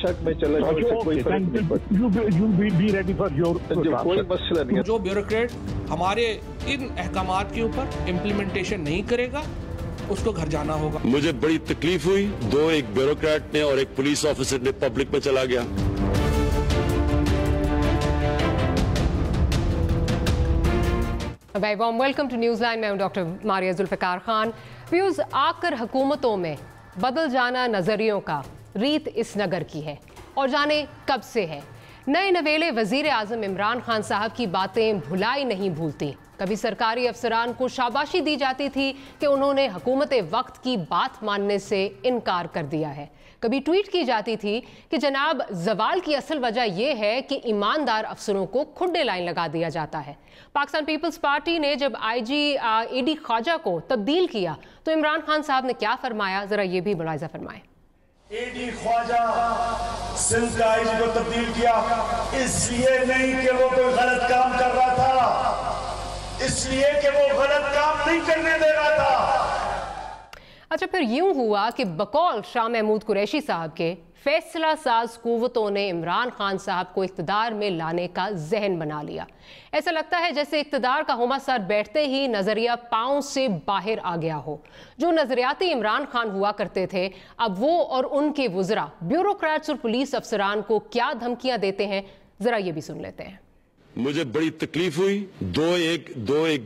बेशक मैं चला जाऊँ, कोई मसला नहीं है। जो ब्यूरोक्रेट हमारे इन अहकामात के ऊपर इम्प्लीमेंटेशन नहीं करेगा उसको घर जाना होगा। मुझे बड़ी तकलीफ हुई, एक ब्यूरोक्रेट ने और एक पुलिस ऑफिसर ने पब्लिक में चला गया। Very warm welcome to News Line. मैं हूं डॉक्टर मारिया जुल्फ़िकार खान। व्यूज़, आकर हुकूमतों में बदल जाना नज़रियों का रीत इस नगर की है और जाने कब से है। नए नवेले वज़ीर आज़म इमरान खान साहब की बातें भुलाई नहीं भूलती। कभी सरकारी अफसरान को शाबाशी दी जाती थी कि उन्होंने हुकूमत वक्त की बात मानने से इनकार कर दिया है। कभी ट्वीट की जाती थी कि जनाब जवाल की असल वजह यह है कि ईमानदार अफसरों को खुड्डे लाइन लगा दिया जाता है। पाकिस्तान पीपल्स पार्टी ने जब आईजी एडी ख्वाजा को तब्दील किया तो इमरान खान साहब ने क्या फरमाया, जरा ये भी मुलाहिजा फरमाएं। एडी ख्वाजा सिंध का आईजी को तब्दील किया इसलिए नहीं कि वो कोई गलत काम कर रहा था, इसलिए कि वो गलत काम नहीं करने दे रहा था। अच्छा, फिर यूं हुआ कि बकौल शाह महमूद कुरैशी साहब के फैसला साज कुव्वतों ने इमरान खान साहब को इख्तिदार में लाने का जहन बना लिया। ऐसा लगता है जैसे इख्तिदार का हुमा सर बैठते ही नजरिया पांव से बाहर आ गया हो। जो नजरियाती इमरान खान हुआ करते थे, अब वो और उनके वुज़रा ब्यूरोक्रेट्स और पुलिस अफसरान को क्या धमकियां देते हैं, जरा ये भी सुन लेते हैं। मुझे बड़ी तकलीफ हुई, एक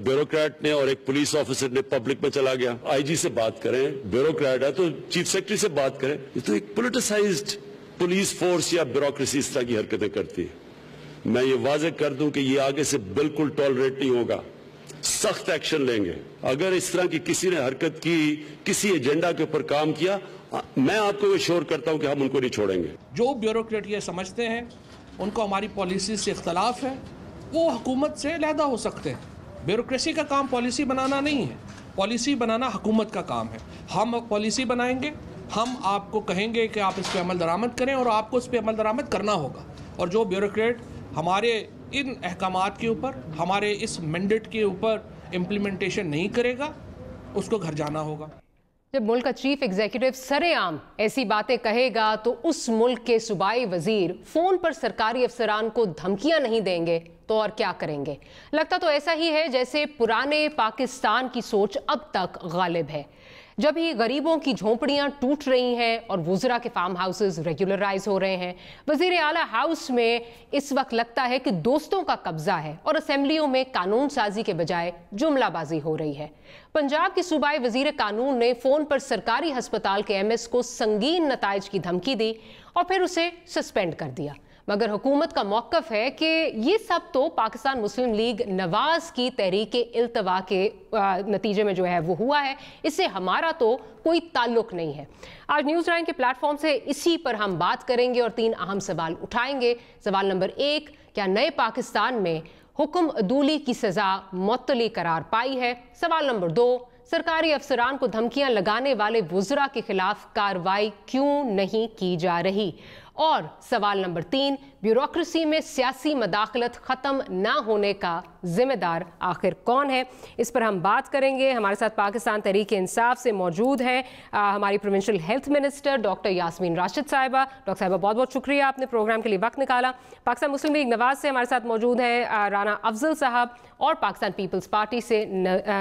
ब्यूरोक्रेट ने और एक पुलिस ऑफिसर ने पब्लिक में चला गया। आईजी से बात करें, ब्यूरोक्रेट है तो चीफ सेक्रेटरी से बात करें। ये तो एक पोलिटिसाइज्ड पुलिस फोर्स या ब्यूरोक्रेसी इस तरह की हरकतें करती है। मैं ये वाज़ेह कर दूं कि ये आगे से बिल्कुल टॉलरेट नहीं होगा, सख्त एक्शन लेंगे। अगर इस तरह की किसी ने हरकत की, किसी एजेंडा के ऊपर काम किया, मैं आपको एश्योर करता हूं कि हम उनको नहीं छोड़ेंगे। जो ब्यूरोक्रेट ये समझते हैं उनको हमारी पॉलिसी से इख्तलाफ है, वो हुकूमत से अलहदा हो सकते हैं। ब्यूरोक्रेसी का काम पॉलिसी बनाना नहीं है, पॉलिसी बनाना हुकूमत का काम है। हम पॉलिसी बनाएंगे, हम आपको कहेंगे कि आप इस पर अमल दरामद करें और आपको इस पर अमल दरामद करना होगा। और जो ब्यूरोक्रेट हमारे इन अहकामात के ऊपर, हमारे इस मैंडेट के ऊपर इम्प्लीमेंटेशन नहीं करेगा उसको घर जाना होगा। जब मुल्क का चीफ एग्जीक्यूटिव सरेआम ऐसी बातें कहेगा तो उस मुल्क के सूबाई वजीर फोन पर सरकारी अफसरान को धमकियां नहीं देंगे तो और क्या करेंगे। लगता तो ऐसा ही है जैसे पुराने पाकिस्तान की सोच अब तक गालिब है। जब ही गरीबों की झोंपड़ियां टूट रही हैं और वुज़रा के फार्म हाउसेस रेगुलराइज हो रहे हैं, वज़ीर आला हाउस में इस वक्त लगता है कि दोस्तों का कब्जा है और असेंबलियों में कानून साजी के बजाय जुमलाबाजी हो रही है। पंजाब की सूबाई वज़ीर कानून ने फोन पर सरकारी हस्पताल के एमएस को संगीन नताइज की धमकी दी और फिर उसे सस्पेंड कर दिया। मगर हुकूमत का मौक़िफ़ है कि ये सब तो पाकिस्तान मुस्लिम लीग नवाज की तहरीके इल्तवा के नतीजे में जो है वो हुआ है, इससे हमारा तो कोई ताल्लुक नहीं है। आज न्यूज़ लाइन के प्लेटफॉर्म से इसी पर हम बात करेंगे और 3 अहम सवाल उठाएंगे। सवाल नंबर 1, क्या नए पाकिस्तान में हुक्म अदूली की सज़ा मुअत्तली करार पाई है? सवाल नंबर 2, सरकारी अफसरान को धमकियां लगाने वाले वुज़रा के खिलाफ कार्रवाई क्यों नहीं की जा रही? और सवाल नंबर 3, ब्यूरोक्रेसी में सियासी मदाखलत ख़त्म ना होने का जिम्मेदार आखिर कौन है? इस पर हम बात करेंगे। हमारे साथ पाकिस्तान तहरीक इंसाफ से मौजूद हैं हमारी provincial health minister doctor Yasmin Rashid साहिबा। डॉक्टर साहिबा, बहुत बहुत शुक्रिया, आपने प्रोग्राम के लिए वक्त निकाला। पाकिस्तान मुस्लिम लीग नवाज से हमारे साथ मौजूद हैं राना अफजल साहब और पाकिस्तान पीपल्स पार्टी से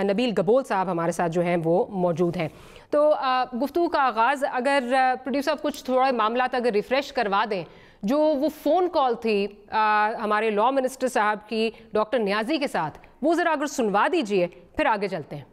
नबील गबोल साहब हमारे साथ जो हैं वो मौजूद हैं। तो गुफ्तगू का आगाज़, अगर प्रोड्यूसर कुछ थोड़ा मामला अगर रिफ़्रेश करवा दें, जो वो फ़ोन कॉल थी हमारे लॉ मिनिस्टर साहब की डॉक्टर नियाजी के साथ, वो ज़रा अगर सुनवा दीजिए, फिर आगे चलते हैं।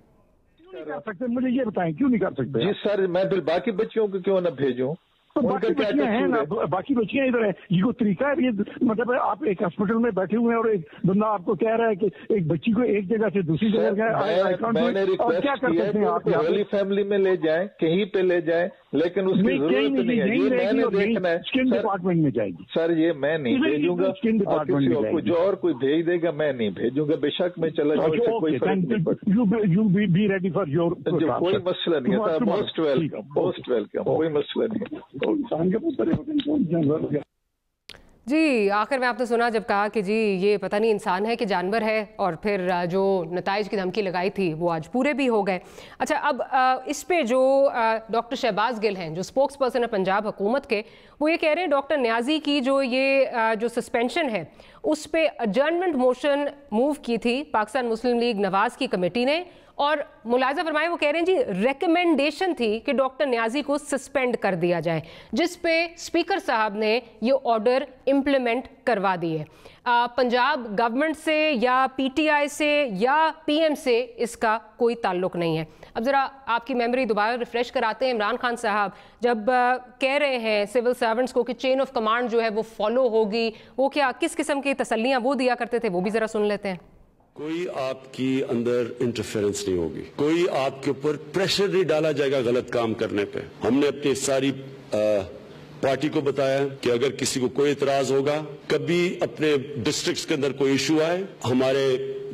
क्यों नहीं कर सकते, मुझे ये बताएं, क्यों नहीं कर सकते? जी सर, मैं फिर बाकी बच्चियों को क्यों न भेजूं? तो बाकी बच्चियां हैं ना, बाकी बच्चियां इधर है। ये कोई तरीका है? ये मतलब आप एक हॉस्पिटल में बैठे हुए हैं और एक बंदा आपको कह रहा है कि एक बच्ची को एक जगह से दूसरी जगह मैंने रिक्वेस्ट की है कि होली फैमिली में ले जाएं, कहीं पे ले जाएं, लेकिन उसकी जरूरत नहीं है। ये मैंने देखना है, स्किन डिपार्टमेंट में जाएगी सर। ये मैं नहीं भेजूंगा, स्किन डिपार्टमेंट में कुछ और कोई भेज देगा, मैं नहीं भेजूंगा। बेशक मैं चला जाऊँ, कोई बी रेडी फॉर योर, कोई मसला नहीं है। मोस्ट वेलकम, कोई मसला नहीं है। جی آخر میں آپ نے سنا جب کہا کہ جی یہ پتہ نہیں انسان ہے کہ جانور ہے، اور پھر جو نتائج کی دھمکی لگائی تھی وہ آج پورے بھی ہو گئے۔ اچھا اب اس پہ جو ڈاکٹر شہباز گل ہیں جو سپوکس پرسن ہے پنجاب حکومت کے، وہ یہ کہہ رہے ہیں ڈاکٹر نیازی کی جو سسپینشن ہے اس پہ ایڈجرنمنٹ موشن موو کی تھی پاکستان مسلم لیگ نواز کی کمیٹی نے، اور ملاحظہ فرمائے وہ کہہ رہے ہیں جی ریکمنڈیشن تھی کہ ڈاکٹر نیازی کو سسپینڈ کر دیا جائے، جس پہ اسپیکر صاحب نے یہ آرڈر امپلیمنٹ کروا دیے۔ پنجاب گورنمنٹ سے یا پی ٹی آئی سے یا پی ایم سے اس کا کوئی تعلق نہیں ہے۔ اب ذرا آپ کی میموری دوبارہ ریفریش کراتے ہیں۔ عمران خان صاحب جب کہہ رہے ہیں سول سرونٹس کو کہ چین آف کمانڈ جو ہے وہ فالو ہوگی، وہ کیا کس قسم کی تسلیاں وہ دیا کرتے تھے، وہ بھی ذرا سن لیتے ہیں۔ کوئی آپ کی اندر انٹرفیرنس نہیں ہوگی، کوئی آپ کے اوپر پریشر نہیں ڈالا جائے گا غلط کام کرنے پہ۔ ہم نے اپنی ساری پارٹی کو بتایا کہ اگر کسی کو کوئی اعتراض ہوگا، کبھی اپنے ڈسٹرکٹس کے اندر کوئی ایشو آئے، ہمارے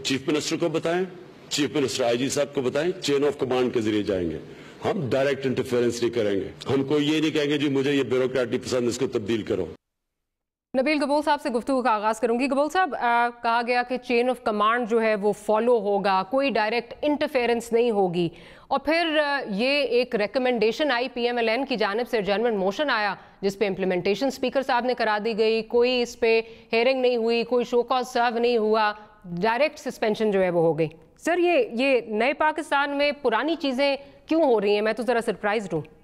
چیف منسٹر کو بتائیں، چیف منسٹر آئی جی صاحب کو بتائیں، چین آف کمانڈ کے ذریعے جائیں گے۔ ہم ڈائریکٹ انٹرفیرنس نہیں کریں گے، ہم کو یہ نہیں کہیں گے جی مجھے یہ بیوروکریٹ نہیں پسند، اس کو تبدیل کرو۔ نبیل گبول صاحب سے گفتگو کا آغاز کروں گی۔ گبول صاحب کہا گیا کہ چین آف کمانڈ جو ہے وہ فالو ہوگا، کوئی ڈائریکٹ انٹرفیرنس نہیں ہوگی، اور پھر یہ ایک ریکمنڈیشن آئی پی ایم ایل این کی جانب سے، ایڈجرنمنٹ موشن آیا جس پہ امپلیمنٹیشن اسپیکر صاحب نے کرا دی گئی، کوئی اس پہ ہیئرنگ نہیں ہوئی، کوئی شو کاز سرو نہیں ہوا، ڈائریکٹ سسپینشن جو ہے وہ ہو گئی۔ سر یہ نئے پاکستان میں پرانی چیزیں کیوں ہو رہی ہیں؟ میں تو ذرا سرپرائزڈ ہوں۔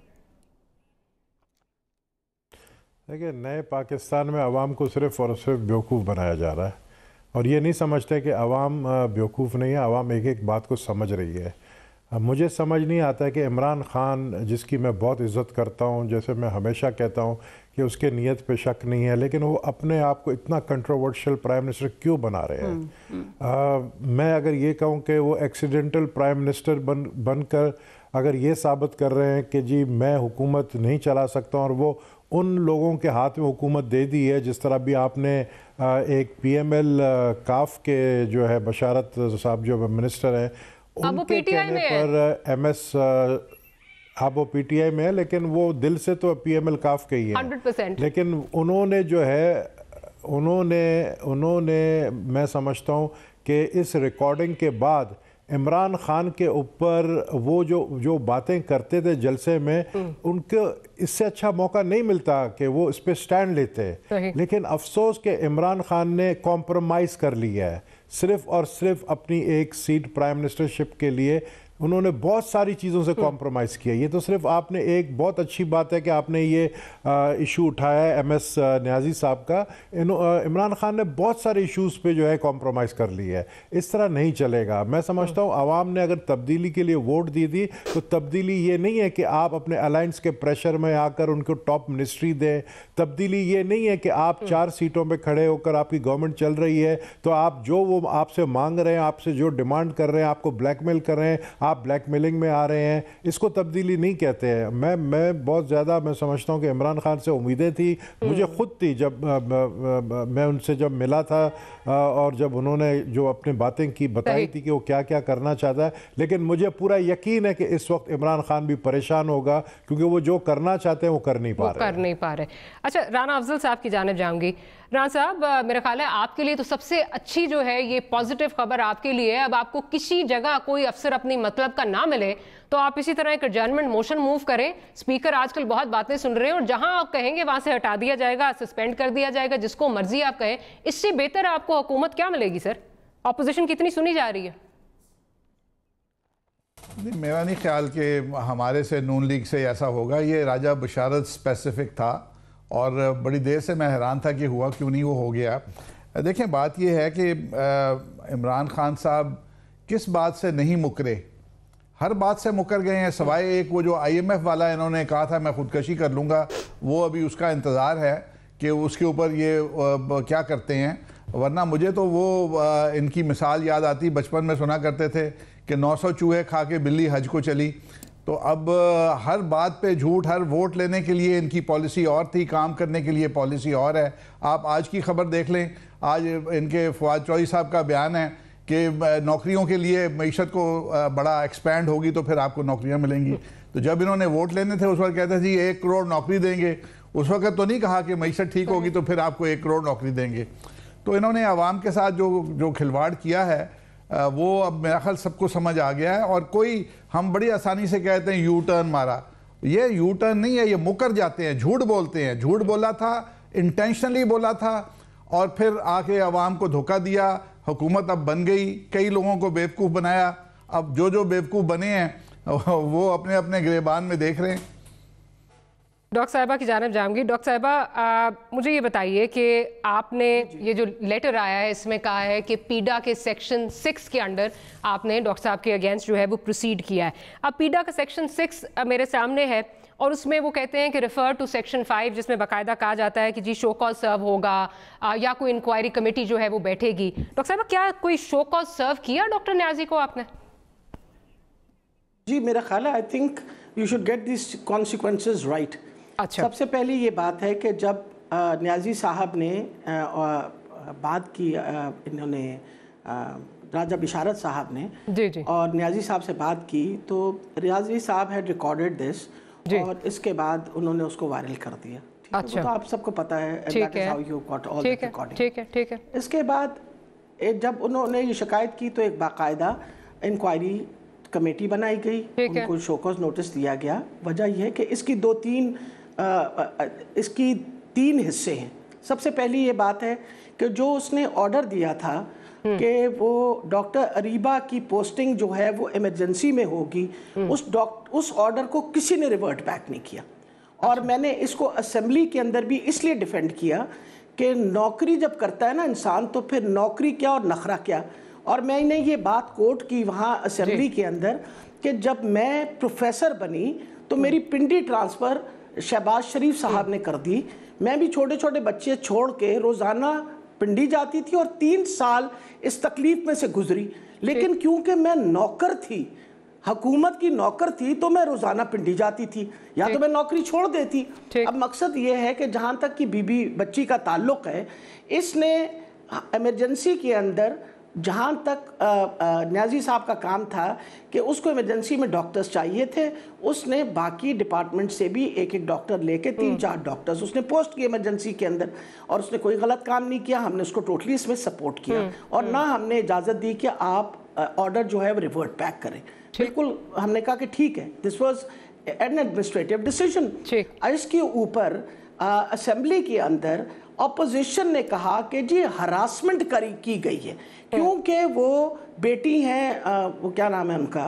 دیکھیں نئے پاکستان میں عوام کو صرف اور صرف بیوقوف بنایا جا رہا ہے، اور یہ نہیں سمجھتے کہ عوام بیوقوف نہیں ہے، عوام ایک ایک بات کو سمجھ رہی ہے۔ مجھے سمجھ نہیں آتا کہ عمران خان جس کی میں بہت عزت کرتا ہوں، جیسے میں ہمیشہ کہتا ہوں کہ اس کے نیت پہ شک نہیں ہے، لیکن وہ اپنے آپ کو اتنا کنٹروورشل پرائم منسٹر کیوں بنا رہے ہیں؟ میں اگر یہ کہوں کہ وہ ایکسیڈنٹل پرائم منسٹر بن کر اگر یہ ثابت کر رہے ہیں کہ جی میں حکومت نہیں چلا سکتا ہوں، اور وہ ان لوگوں کے ہاتھ میں حکومت دے دی ہے، جس طرح بھی آپ نے ایک پی ایم ایل کاف کے جو ہے بشارت صاحب جو منسٹر ہیں ان کے کہنے پر ایم ایس اب وہ پی ٹی آئی میں ہے، لیکن وہ دل سے تو پی ایم ایل کاف کے ہی ہیں، لیکن انہوں نے جو ہے انہوں نے میں سمجھتا ہوں کہ اس ریکارڈنگ کے بعد عمران خان کے اوپر وہ جو باتیں کرتے تھے جلسے میں، ان کو اس سے اچھا موقع نہیں ملتا کہ وہ اس پہ سٹینڈ لیتے، لیکن افسوس کہ عمران خان نے کمپرومائز کر لیا ہے صرف اور صرف اپنی ایک سیٹ پرائم منسٹرشپ کے لیے۔ انہوں نے بہت ساری چیزوں سے کمپرومائز کیا۔ یہ تو صرف آپ نے ایک بہت اچھی بات ہے کہ آپ نے یہ ایشو اٹھایا ہے ایم ایس نیازی صاحب کا، عمران خان نے بہت سارے ایشوز پہ جو ہے کمپرومائز کر لی ہے۔ اس طرح نہیں چلے گا۔ میں سمجھتا ہوں عوام نے اگر تبدیلی کے لیے ووٹ دی تھی تو تبدیلی یہ نہیں ہے کہ آپ اپنے الائنس کے پریشر میں آ کر ان کو ٹاپ منسٹری دیں، تبدیلی یہ نہیں ہے کہ آپ 4 سیٹوں پہ کھڑے ہو کر آپ کی گورنمنٹ چل رہی ہے تو آپ جو وہ آپ سے مانگ رہے ہیں، آپ سے جو ڈیمانڈ کر رہے ہیں، آپ کو بلیک میل کر رہے ہیں، آپ بلیک میلنگ میں آ رہے ہیں، اس کو تبدیلی نہیں کہتے ہیں۔ میں بہت زیادہ میں سمجھتا ہوں کہ عمران خان سے امیدیں تھی، مجھے خود تھی جب میں ان سے جب ملا تھا اور جب انہوں نے جو اپنی باتیں کی بتائی تھی کہ وہ کیا کیا کرنا چاہتا ہے، لیکن مجھے پورا یقین ہے کہ اس وقت عمران خان بھی پریشان ہوگا کیونکہ وہ جو کرنا چاہتے ہیں وہ کر نہیں پا رہے۔ اچھا رانا افضل صاحب کی جانب جاؤں گی۔ رانا صاحب میرا خیال ہے آپ کے لیے تو سب سے اچھی جو ہے یہ پازیٹیو خبر آپ کے لیے ہے، اب آپ کو کسی جگہ کوئی افسر اپنی مطلب کا نہ ملے تو آپ اسی طرح ایک ایڈجرنمنٹ موشن موو کریں۔ اسپیکر آج کل بہت باتیں سن رہے ہیں، اور جہاں آپ کہیں گے وہاں سے ہٹا دیا جائے گا، سسپینڈ کر دیا جائے گا، جس کو مرضی آپ کہیں۔ اس سے بہتر آپ کو حکومت کیا ملے گی سر؟ اپوزیشن کتنی سنی جا رہی ہے؟ میرا نہیں خیال کہ ہمارے سے نون لیگ سے ایسا ہوگا۔ یہ راجہ بشارت اسپیسیفک تھا اور بڑی دیر سے میں حیران تھا کہ ہوا کیوں نہیں، وہ ہو گیا۔ دیکھیں بات یہ ہے کہ عمران خان صاحب کس بات سے نہیں مکرے، ہر بات سے مکر گئے ہیں، سوائے ایک وہ جو آئی ایم ایف والا انہوں نے کہا تھا میں خودکشی کر لوں گا، وہ ابھی اس کا انتظار ہے کہ اس کے اوپر یہ کیا کرتے ہیں۔ ورنہ مجھے تو وہ ان کی مثال یاد آتی، بچپن میں سنا کرتے تھے کہ 900 چوہے کھا کے بلی حج کو چلی۔ تو اب ہر بات پہ جھوٹ، ہر ووٹ لینے کے لیے ان کی پالیسی اور تھی، کام کرنے کے لیے پالیسی اور ہے۔ آپ آج کی خبر دیکھ لیں، آج ان کے فواد چوہدری صاحب کا بیان ہے کہ نوکریوں کے لیے معیشت کو بڑا ایکسپینڈ ہوگی تو پھر آپ کو نوکریاں ملیں گی۔ تو جب انہوں نے ووٹ لینے تھے اس وقت کہتے تھے جی 1 کروڑ نوکری دیں گے، उस वक्त तो नहीं कहा कि मईशत ठीक होगी तो फिर आपको 1 करोड़ नौकरी देंगे। तो इन्होंने आवाम के साथ जो खिलवाड़ किया है वो अब मेरा ख्याल सबको समझ आ गया है। और कोई हम बड़ी आसानी से कहते हैं यू टर्न मारा, ये यू टर्न नहीं है, ये मुकर जाते हैं, झूठ बोलते हैं। झूठ बोला था, इंटेंशनली बोला था और फिर आके आवाम को धोखा दिया। हुकूमत अब बन गई, कई लोगों को बेवकूफ़ बनाया। अब जो बेवकूफ़ बने हैं वो अपने अपने गिरेबान में देख रहे हैं। डॉक्टर साहिबा की जानिब जाऊंगी। डॉक्टर साहिबा, मुझे ये बताइए कि आपने ये जो लेटर आया है इसमें कहा है कि पीडा के सेक्शन 6 के अंडर आपने डॉक्टर साहब के अगेंस्ट जो है वो प्रोसीड किया है। अब पीडा का सेक्शन 6 मेरे सामने है और उसमें वो कहते हैं कि रेफर टू सेक्शन 5 जिसमें बाकायदा कहा जाता है कि जी शो कॉज सर्व होगा या कोई इंक्वायरी कमेटी जो है वो बैठेगी। डॉक्टर साहिबा, क्या कोई शो कॉज सर्व किया डॉक्टर न्याजी को आपने? जी मेरा ख्याल है I think you should get this consequences right. अच्छा, सबसे पहले ये बात है कि जब न्याजी साहब ने बात की, इन्होंने राजा बिशारत साहब ने जी और न्याजी साहब से बात की तो न्याजी साहब हैड रिकॉर्डेड दिस और इसके बाद उन्होंने उसको वायरल कर दिया। अच्छा, तो आप सबको पता है, ठीक है, ठीक है। इसके बाद जब उन्होंने ये शिकायत की तो एक बाकायदा इंक्वायरी कमेटी बनाई गई, उनको शोकॉज नोटिस दिया गया। वजह यह है कि इसकी तीन हिस्से हैं। सबसे पहली ये बात है कि जो उसने ऑर्डर दिया था कि वो डॉक्टर अरीबा की पोस्टिंग जो है वो इमरजेंसी में होगी, उस ऑर्डर को किसी ने रिवर्ट बैक नहीं किया। और मैंने इसको असेंबली के अंदर भी इसलिए डिफेंड किया कि नौकरी जब करता है ना इंसान तो फिर नौकरी क्या और नखरा क्या। और मैंने ये बात कोट की वहाँ असेंबली के अंदर कि जब मैं प्रोफेसर बनी तो मेरी पिंडी ट्रांसफ़र शहबाज शरीफ साहब ने कर दी। मैं भी छोटे छोटे बच्चे छोड़ के रोज़ाना पिंडी जाती थी और 3 साल इस तकलीफ में से गुजरी। लेकिन क्योंकि मैं नौकर थी, हुकूमत की नौकर थी, तो मैं रोज़ाना पिंडी जाती थी या तो मैं नौकरी छोड़ देती। अब मकसद ये है कि जहाँ तक कि बीबी बच्ची का ताल्लुक़ है, इसने इमरजेंसी के अंदर जहाँ तक न्याजी साहब का काम था कि उसको इमरजेंसी में डॉक्टर्स चाहिए थे, उसने बाकी डिपार्टमेंट से भी एक डॉक्टर लेके 3-4 डॉक्टर्स उसने पोस्ट किए इमरजेंसी के अंदर। और उसने कोई गलत काम नहीं किया, हमने उसको टोटली इसमें सपोर्ट किया और ना हमने इजाज़त दी कि आप ऑर्डर जो है वो रिवर्ट बैक करें। बिल्कुल हमने कहा कि ठीक है, this was an administrative decision. इसके ऊपर असेंबली के अंदर अपोजिशन ने कहा कि जी हरासमेंट की गई है क्योंकि वो बेटी हैं, वो क्या नाम है उनका,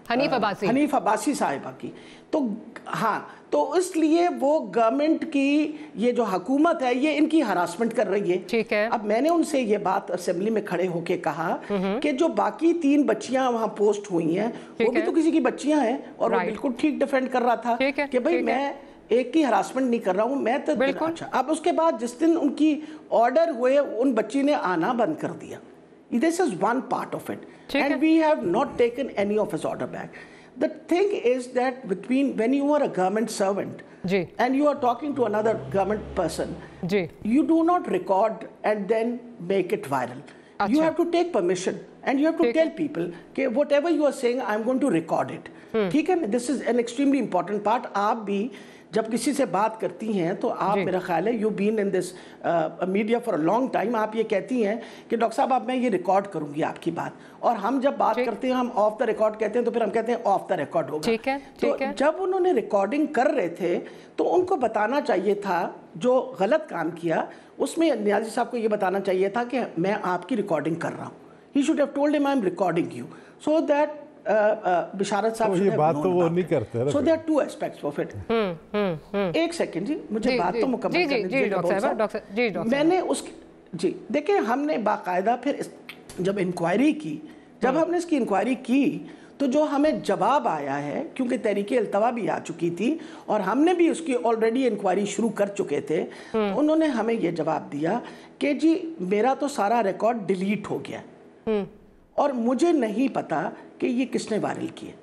हनीफ अब्बासी साहिबा की। तो हाँ, तो इसलिए वो गवर्नमेंट की ये जो हुकूमत है ये इनकी हरासमेंट कर रही है। ठीक है। अब मैंने उनसे ये बात असेंबली में खड़े होके कहा कि जो बाकी 3 बच्चियां वहाँ पोस्ट हुई हैं वो भी तो किसी की बच्चियां हैं और वो बिल्कुल ठीक डिफेंड कर रहा था कि भाई मैं एक की हरासमेंट नहीं कर रहा हूँ, मैं तो अच्छा। अब उसके बाद जिस दिन उनकी ऑर्डर हुए उन बच्ची ने आना बंद कर दिया। This is one part of it, and we have not taken any of his order back. The thing is that when you are a government servant and you are talking to another government person, you do not record and then make it viral. You have to take permission and you have to tell people कि whatever you are saying, I am going to record it. ठीक है, this is an extremely important part. आप भी जब किसी से बात करती हैं तो आप, मेरा ख्याल है, you been in this media for a long time, आप ये कहती हैं कि डॉक्टर साहब अब मैं ये रिकॉर्ड करूंगी आपकी बात। और हम जब बात करते हैं हम ऑफ द रिकॉर्ड कहते हैं तो फिर हम कहते हैं ऑफ द रिकॉर्ड होगा। तो जब उन्होंने रिकॉर्डिंग कर रहे थे तो उनको बताना चाहिए था, जो गलत काम किया उसमें न्याजी साहब को ये बताना चाहिए था कि मैं आपकी रिकॉर्डिंग कर रहा हूँ। He should have told him I am recording you so that Bisharat साहब ये बात तो वो नहीं करते। So there are 2 aspects of it. एक सेकंड जी, मुझे बात तो मुकम्मल करने दीजिए। मैंने उसकी जी देखिए, हमने बाकायदा फिर जब इंक्वायरी की, जब हमने इसकी इंक्वायरी की तो जो हमें जवाब आया है, क्योंकि तहरीक अल्तवा भी आ चुकी थी और हमने भी उसकी ऑलरेडी इंक्वायरी शुरू कर चुके थे, उन्होंने हमें ये जवाब दिया कि जी मेरा तो सारा रिकॉर्ड डिलीट हो गया और मुझे नहीं पता कि ये किसने वायरल किए।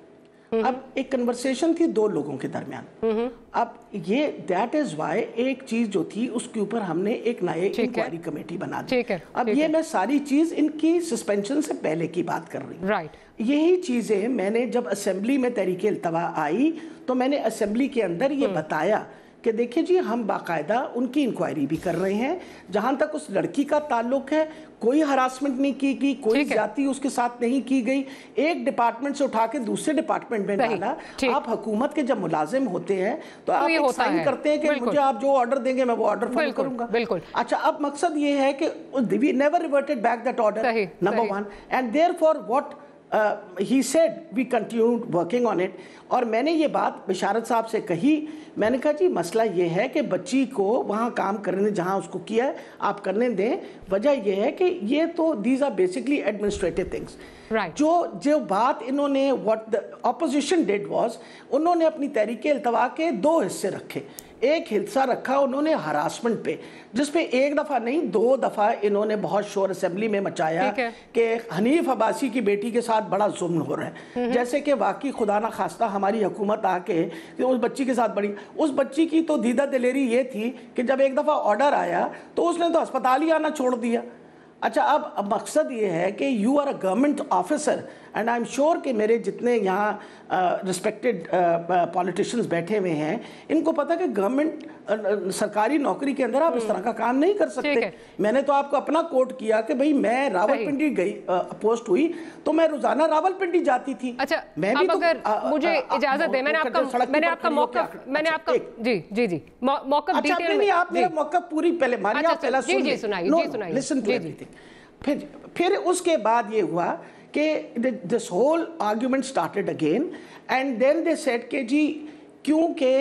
अब एक कन्वर्सेशन थी 2 लोगों के दरमियान। अब ये दैट इज वाई एक चीज जो थी उसके ऊपर हमने एक नए इंक्वायरी कमेटी बना दी। अब ये मैं सारी चीज इनकी सस्पेंशन से पहले की बात कर रही हूँ। यही चीजें मैंने जब असेंबली में तहरीक अल्तवा आई तो मैंने असेंबली के अंदर ये बताया कि देखिए जी हम बाकायदा उनकी इंक्वायरी भी कर रहे हैं, जहां तक उस लड़की का ताल्लुक है कोई हरासमेंट नहीं की गई, कोई ज्यादती उसके साथ नहीं की गई, एक डिपार्टमेंट से उठा के दूसरे डिपार्टमेंट में डाला। आप हुकूमत के जब मुलाजिम होते हैं तो आप एक साइन करते हैं कि मुझे आप जो ऑर्डर देंगे मैं वो ऑर्डर फॉलो करूंगा। बिल्कुल। अच्छा, अब मकसद ये है कि we never reverted back that order, number 1, and therefore what he said we continued working on it। और मैंने ये बात बिशारत साहब से कही, मैंने कहा जी मसला ये है कि बच्ची को वहाँ काम करने जहाँ उसको किया है आप करने दें। वजह ये है कि ये तो these are basically administrative things. जो बात इन्होंने what the opposition did was, उन्होंने अपनी तहरीक इल्तवा के 2 हिस्से रखे। एक हिस्सा रखा उन्होंने हरासमेंट पे, जिसपे एक दफा नहीं 2 दफा इन्होंने बहुत शोर असेंबली में मचाया कि हनीफ अब्बासी की बेटी के साथ बड़ा जुल्म हो रहा है। जैसे कि वाकई खुदा ना खास्ता हमारी हुकूमत आके उस बच्ची के साथ बड़ी, उस बच्ची की तो दीदा दिलेरी ये थी कि जब एक दफा ऑर्डर आया तो उसने तो अस्पताल ही आना छोड़ दिया। अच्छा, अब मकसद ये है कि you are a government officer and I am sure कि मेरे जितने यहाँ रिस्पेक्टेड पॉलिटिशियंस बैठे हुए हैं इनको पता कि गवर्नमेंट सरकारी नौकरी के अंदर आप इस तरह का काम नहीं कर सकते। मैंने तो आपको अपना कोट किया कि भाई मैं रावलपिंडी गई, पोस्ट हुई तो मैं रोजाना रावलपिंडी जाती थी। अच्छा, मैं भी अगर मुझे इजाजत दें, मैंने आपका मौक़िफ़ नहीं, आप मेरा मौक़िफ़ पूरी पहले मारिए, आप पहला सुनिए, लिसन टू एवरीथिंग। फिर उसके बाद ये हुआ कि this whole argument started again and then they said कि जी क्योंकि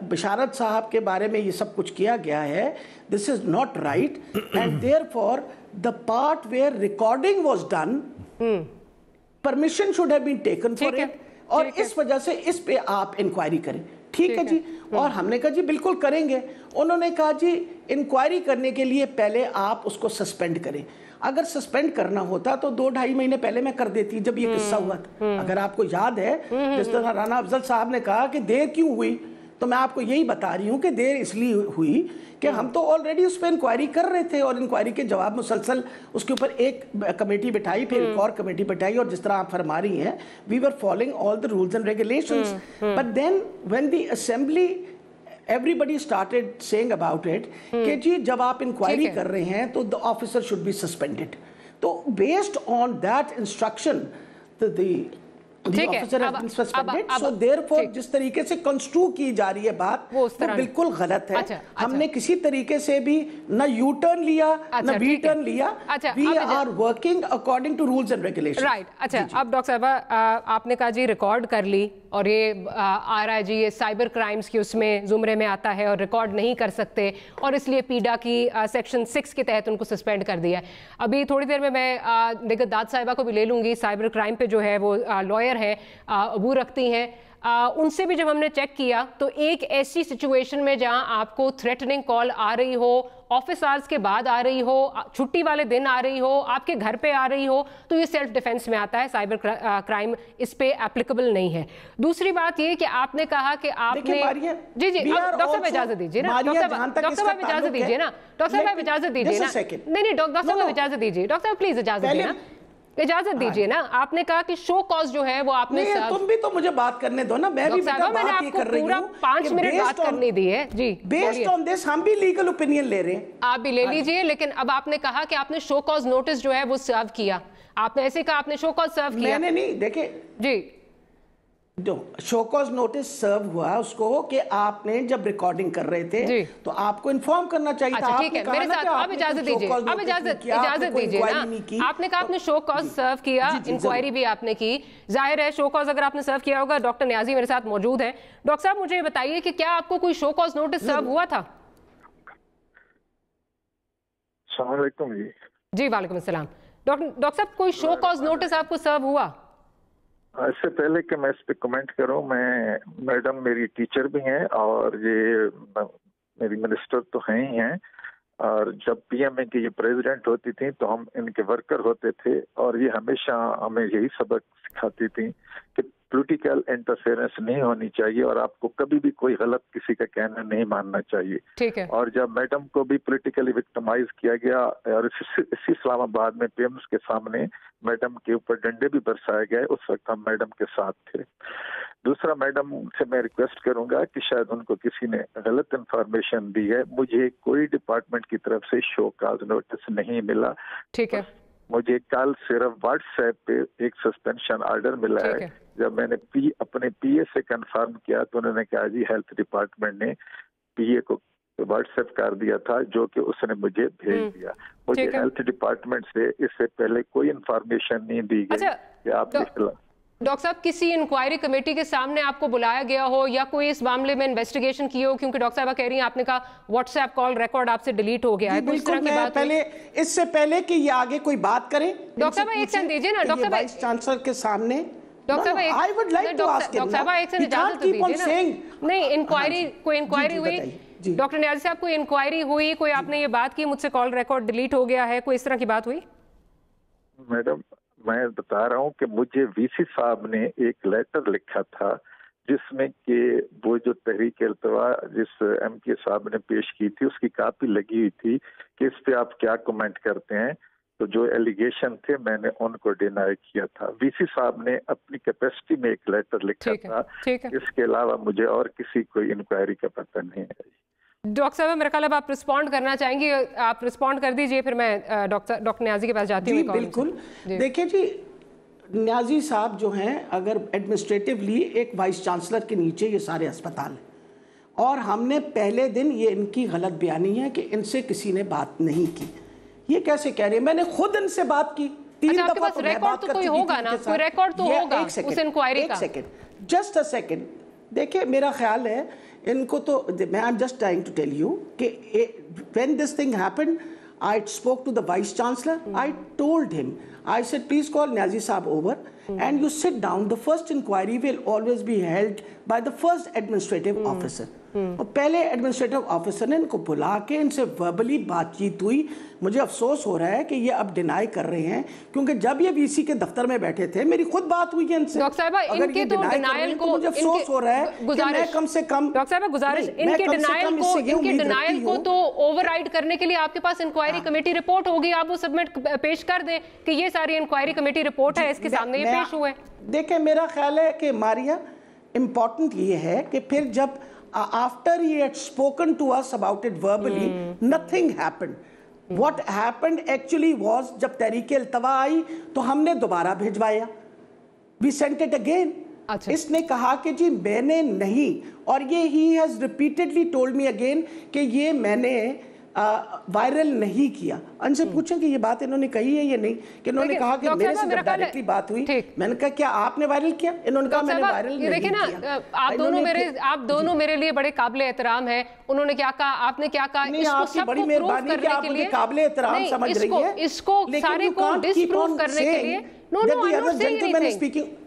बिशारत साहब के बारे में ये सब कुछ किया गया है, this is not right and therefore the part where recording was done permission should have been taken for it, और इस वजह से इस पे आप इंक्वायरी करें। ठीक है जी, और हमने कहा जी बिल्कुल करेंगे। उन्होंने कहा जी इंक्वायरी करने के लिए पहले आप उसको सस्पेंड करें। अगर सस्पेंड करना होता तो 2-2.5 महीने पहले मैं कर देती जब ये किस्सा हुआ था। अगर आपको याद है जिस तरह राना अफजल साहब ने कहा कि देर क्यों हुई, तो मैं आपको यही बता रही हूँ कि देर इसलिए हुई कि हम तो ऑलरेडी उस पर इंक्वायरी कर रहे थे और इंक्वायरी के जवाब मुसलसल उसके ऊपर एक कमेटी बिठाई, फिर एक और कमेटी बिठाई, और जिस तरह आप फरमा रही हैं we were following all the rules and regulations. But then when the assembly everybody started saying about it कि जी जब आप इंक्वायरी कर रहे हैं तो the officer should be suspended। तो based on that instruction the officer has been suspended। so therefore जिस तरीके से कंस्ट्रू की जा रही है बात वो बिल्कुल गलत है। हमने किसी तरीके से भी ना यू टर्न लिया ना बी टर्न लिया। We are working according to rules and regulation. Right. अच्छा, अब डॉक्टर साहबा आपने कहा जी रिकॉर्ड कर ली और ये आ रहा है जी ये साइबर क्राइम्स की उसमें जुमरे में आता है और रिकॉर्ड नहीं कर सकते और इसलिए पीडा की सेक्शन 6 के तहत उनको सस्पेंड कर दिया है। अभी थोड़ी देर में मैं निगत दाद साहिबा को भी ले लूँगी, साइबर क्राइम पे जो है वो लॉयर है अबू रखती हैं, उनसे भी जब हमने चेक किया तो एक ऐसी सिचुएशन में जहां आपको थ्रेटनिंग कॉल आ रही हो, ऑफिस आवर्स के बाद आ रही हो, छुट्टी वाले दिन आ रही हो, आपके घर पे आ रही हो, तो ये सेल्फ डिफेंस में आता है। साइबर क्राइम इस पे एप्लीकेबल नहीं है। दूसरी बात ये कि आपने कहा कि आपने जी डॉक्टर साहब इजाजत दीजिए ना, डॉक्टर साहब इजाजत दीजिए ना, डॉक्टर साहब इजाजत दीजिए ना, नहीं डॉक्टर साहब इजाजत दीजिए, डॉक्टर साहब प्लीज इजाजत देना, इजाजत दीजिए ना। आपने कहा कि शो कॉज जो है वो आपने तुम भी तो मुझे बात करने दो ना, मैं भी मैंने आपको पूरा 5 मिनट बात करनी दी है जी। बेस्ड ऑन दिस हम भी लीगल ओपिनियन ले रहे हैं, आप भी ले लीजिए। लेकिन अब आपने कहा कि आपने शो कॉज नोटिस जो है वो सर्व किया, आपने ऐसे कहा आपने शो कॉज सर्व किया। मैंने नहीं, देखे जी जो शो कॉज नोटिस सर्व हुआ उसको कि आपने जब रिकॉर्डिंग कर रहे थे तो आपको इन्फॉर्म करना चाहिए था। ठीक है, मेरे साथ आप इजाजत दीजिए, आप इजाजत दीजिए ना। आपने कहा आपने शो कॉज सर्व किया, इंक्वायरी भी आपने की, जाहिर है शो कॉज अगर आपने सर्व किया होगा। डॉक्टर न्याजी मेरे साथ मौजूद है। डॉक्टर साहब मुझे बताइए कि क्या आपको कोई शो कॉज नोटिस सर्व हुआ था? जी वालेकुम अस्सलाम। डॉक्टर साहब कोई शो कॉज नोटिस आपको सर्व हुआ? इससे पहले कि मैं इस पे कमेंट करूं, मैडम मेरी टीचर भी हैं और ये मेरी मिनिस्टर तो हैं ही हैं, और जब पीएमए की ये प्रेसिडेंट होती थी तो हम इनके वर्कर होते थे और ये हमेशा हमें यही सबक सिखाती थी कि पॉलिटिकल इंटरफेरेंस नहीं होनी चाहिए और आपको कभी भी कोई गलत किसी का कहना नहीं मानना चाहिए। ठीक है। और जब मैडम को भी पॉलिटिकली विक्टिमाइज किया गया और इसी इस्लामाबाद में पीएम्स के सामने मैडम के ऊपर डंडे भी बरसाए गए, उस वक्त हम मैडम के साथ थे। दूसरा, मैडम से मैं रिक्वेस्ट करूंगा कि शायद उनको किसी ने गलत इंफॉर्मेशन दी है। मुझे कोई डिपार्टमेंट की तरफ से शो कॉज नोटिस नहीं मिला। ठीक है। मुझे कल सिर्फ व्हाट्सएप पे एक सस्पेंशन ऑर्डर मिला है। जब मैंने अपने पीए से कंफर्म किया तो उन्होंने कहा जी हेल्थ डिपार्टमेंट ने पीए को व्हाट्सएप कर दिया था, जो कि उसने मुझे भेज दिया। मुझे हेल्थ डिपार्टमेंट से इससे पहले कोई इंफॉर्मेशन नहीं दी गई कि आप डॉक्टर साहब किसी इंक्वायरी कमेटी के सामने आपको बुलाया गया हो या कोई इस मामले में इन्वेस्टिगेशन की हो? क्योंकि डॉक्टर साहब कह रही हैं आपने कहा व्हाट्सएप कॉल रिकॉर्ड आपसे डिलीट हो गया है। बिल्कुल, मैं पहले इससे पहले कि ये आगे कोई बात करे, डॉक्टर साहब एक सेकंड दीजिए ना। डॉक्टर वाइस चांसलर के सामने डॉक्टर साहब I would like to ask him, doctor साहब एक सेकंड इजाजत तो दीजिए ना। नहीं, इंक्वायरी कोई इंक्वायरी हुई डॉक्टर न्याजी साहब, कोई इंक्वायरी हुई, कोई आपने ये बात की मुझसे कॉल रिकॉर्ड डिलीट हो गया है, कोई इस तरह की बात हुई? मैडम मैं बता रहा हूं कि मुझे वीसी साहब ने एक लेटर लिखा था जिसमें कि वो जो तहरीक अल्तवा जिस एमके साहब ने पेश की थी उसकी कॉपी लगी हुई थी कि इस पे आप क्या कमेंट करते हैं। तो जो एलिगेशन थे मैंने उनको डिनाई किया था। वीसी साहब ने अपनी कैपेसिटी में एक लेटर लिखा था। इसके अलावा मुझे और किसी कोई इंक्वायरी का पता नहीं है। डॉक्टर साहब मेरा ख्याल आप रिस्पॉन्ड करना चाहेंगे, आप रिस्पॉन्ड कर दीजिए, फिर मैं डॉक्टर न्याजी के पास जाती हूँ। बिल्कुल, देखिए जी, न्याजी साहब जो हैं अगर एडमिनिस्ट्रेटिवली एक वाइस चांसलर के नीचे ये सारे अस्पताल हैं और हमने पहले दिन ये इनकी गलत बयानी है कि इनसे किसी ने बात नहीं की। ये कैसे कह रहे हैं? मैंने खुद इनसे बात की 3 दफा। तो रिकॉर्ड तो कोई होगा ना, कोई रिकॉर्ड तो होगा उस इंक्वायरी का। एक सेकंड, जस्ट अ सेकंड। देखिए मेरा ख्याल है इनको तो मैं I am just trying to tell you कि when this thing happened I spoke to the vice chancellor. I told him, I said, please call Niazi Saab over and you sit down. The first inquiry will always be held by the first administrative officer. और पहले administrative officer ने इनको बुला के इनसे verbally बातचीत हुई। मुझे अफसोस हो रहा है कि ये अब डिनाई कर रहे हैं, क्योंकि जब ये वीसी के दफ्तर में बैठे थे मेरी खुद बात हुई है इनसे। डॉक्टर साहब इनके तो डिनायल को मुझे अफसोस हो रहा है कि मैं कम से कम डॉक्टर साहब गुजारिश इनके डिनायल को तो ओवरराइड करने के लिए आपके पास इंक्वायरी कमेटी रिपोर्ट होगी, आप वो सबमिट पेश कर दें कि ये सारी इंक्वायरी कमेटी रिपोर्ट है, इसके सामने ये पेश हुए। देखें मेरा ख्याल है कि मारिया इम्पोर्टेंट ये है कि फिर जब after he had spoken to us about it verbally, nothing happened. What happened actually was जब तहरीक अल्तवा आई तो हमने दोबारा भिजवाया, we sent it again. इसने कहा कि जी मैंने नहीं, और ये he has repeatedly told me again कि ये मैंने वायरल नहीं किया। उनसे पूछें कि ये बात इन्होंने कही है या नहीं, कि इन्होंने कहा कि मेरे से डायरेक्टली बात हुई। मैंने कहा क्या आपने वायरल किया? इन्होंने कहा मैंने वायरल नहीं किया। आप दोनों मेरे लिए बड़े काबिल एहतराम हैं। उन्होंने क्या कहा, आपने क्या कहा, इसको बड़ी मेहरबानी कि आप मुझे काबिल एहतराम समझ रही है, इसको सारे को डिसप्रूव करने के लिए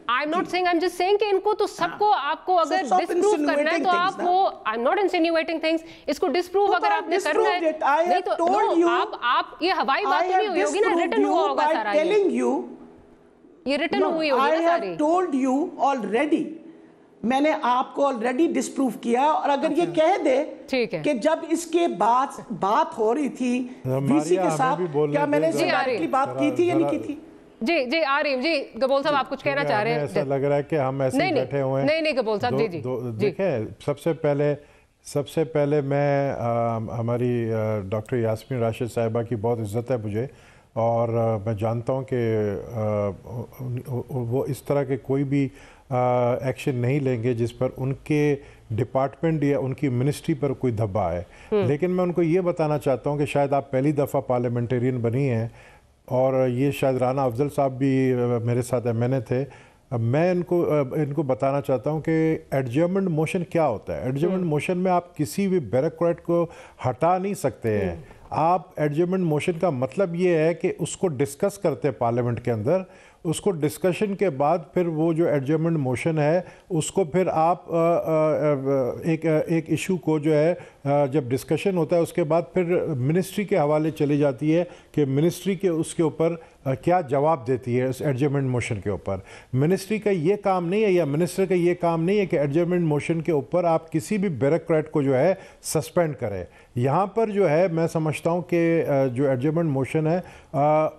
I'm not saying, I'm just saying कि इनको तो सबको आपको अगर डिसप्रूव करना है तो आप वो I'm not insinuating things, इसको डिसप्रूव अगर आपने करना है नहीं तो आप ये हवाई बात नहीं हुई होगी ना, रिटन हुआ होगा सारा, ये रिटन हुई होगी ना सारी। I have told you already, मैंने आपको ऑलरेडी डिसप्रूव किया। और अगर ये कह दे कि जब इसके बात हो रही थी वीसी के साथ, क्या मैंने डायरेक्टली बात की थी या नहीं की थी? जी आरिफ जी, गबोल साहब आप कुछ कहना चाह रहे हैं? ऐसा लग रहा है कि हम ऐसे बैठे हुए हैं। नहीं गबोल साहब जी देखें, सबसे पहले मैं हमारी डॉक्टर यास्मीन राशिद साहिबा की बहुत इज्जत है मुझे, और मैं जानता हूं कि वो इस तरह के कोई भी एक्शन नहीं लेंगे जिस पर उनके डिपार्टमेंट या उनकी मिनिस्ट्री पर कोई धब्बा है। लेकिन मैं उनको ये बताना चाहता हूं कि शायद आप पहली दफ़ा पार्लियामेंटेरियन बनी हैं, और ये शायद राना अफजल साहब भी मेरे साथ एमएनए थे। मैं इनको बताना चाहता हूँ कि एडजर्नमेंट मोशन क्या होता है। एडजर्नमेंट मोशन में आप किसी भी ब्यूरोक्रेट को हटा नहीं सकते हैं। आप एडजर्नमेंट मोशन का मतलब ये है कि उसको डिस्कस करते हैं पार्लियामेंट के अंदर, उसको डिस्कशन के बाद फिर वो जो एडजर्नमेंट मोशन है उसको फिर आप एक इशू को जो है जब डिस्कशन होता है उसके बाद फिर मिनिस्ट्री के हवाले चली जाती है कि मिनिस्ट्री के उसके ऊपर क्या जवाब देती है इस एडजर्नमेंट मोशन के ऊपर। मिनिस्ट्री का ये काम नहीं है या मिनिस्टर का ये काम नहीं है कि एडजर्नमेंट मोशन के ऊपर आप किसी भी ब्यूरोक्रेट को जो है सस्पेंड करें। यहाँ पर जो है मैं समझता हूँ कि जो एडजर्नमेंट मोशन है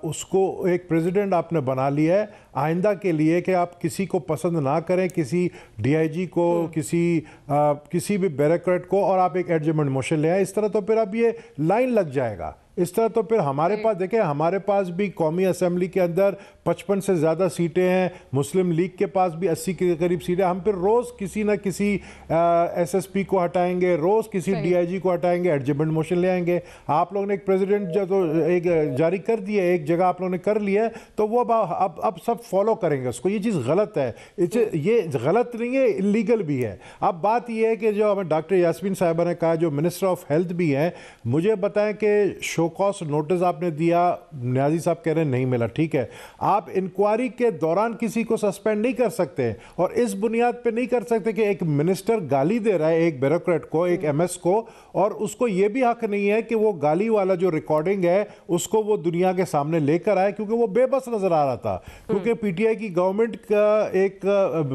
उसको एक प्रेसिडेंट आपने बना लिया है आइंदा के लिए कि आप किसी को पसंद ना करें, किसी डीआईजी को, किसी भी ब्यूरोक्रेट को, और आप एक एडजर्नमेंट मोशन ले आए। इस तरह तो फिर अब ये लाइन लग जाएगा। इस तरह तो फिर हमारे पास देखें, हमारे पास भी कौमी असेंबली के अंदर 55 से ज़्यादा सीटें हैं, मुस्लिम लीग के पास भी 80 के करीब सीटें। हम फिर रोज़ किसी न किसी एसएसपी को हटाएंगे, रोज़ किसी डीआईजी को हटाएंगे, एडजर्नमेंट मोशन ले आएंगे। आप लोगों ने एक प्रेसिडेंट जो तो एक जारी कर दिया, एक जगह आप लोगों ने कर लिया है, तो वो अब सब फॉलो करेंगे उसको। ये चीज़ गलत है, ये गलत नहीं है, इलीगल भी है। अब बात ये है कि जो हमें डॉक्टर यास्मीन साहिबा ने कहा, जो मिनिस्टर ऑफ हेल्थ भी हैं, मुझे बताएं कि शो कॉज नोटिस आपने दिया, न्याजी साहब कह रहे हैं नहीं मिला, ठीक है। आप इंक्वायरी के दौरान किसी को सस्पेंड नहीं कर सकते और इस बुनियाद पे नहीं कर सकते कि एक मिनिस्टर गाली दे रहा है एक ब्यूरोक्रेट को, एक एमएस को, और उसको ये भी हक नहीं है कि वो गाली वाला जो रिकॉर्डिंग है उसको वो दुनिया के सामने लेकर आए, क्योंकि वो बेबस नजर आ रहा था, क्योंकि पीटीआई की गवर्नमेंट का एक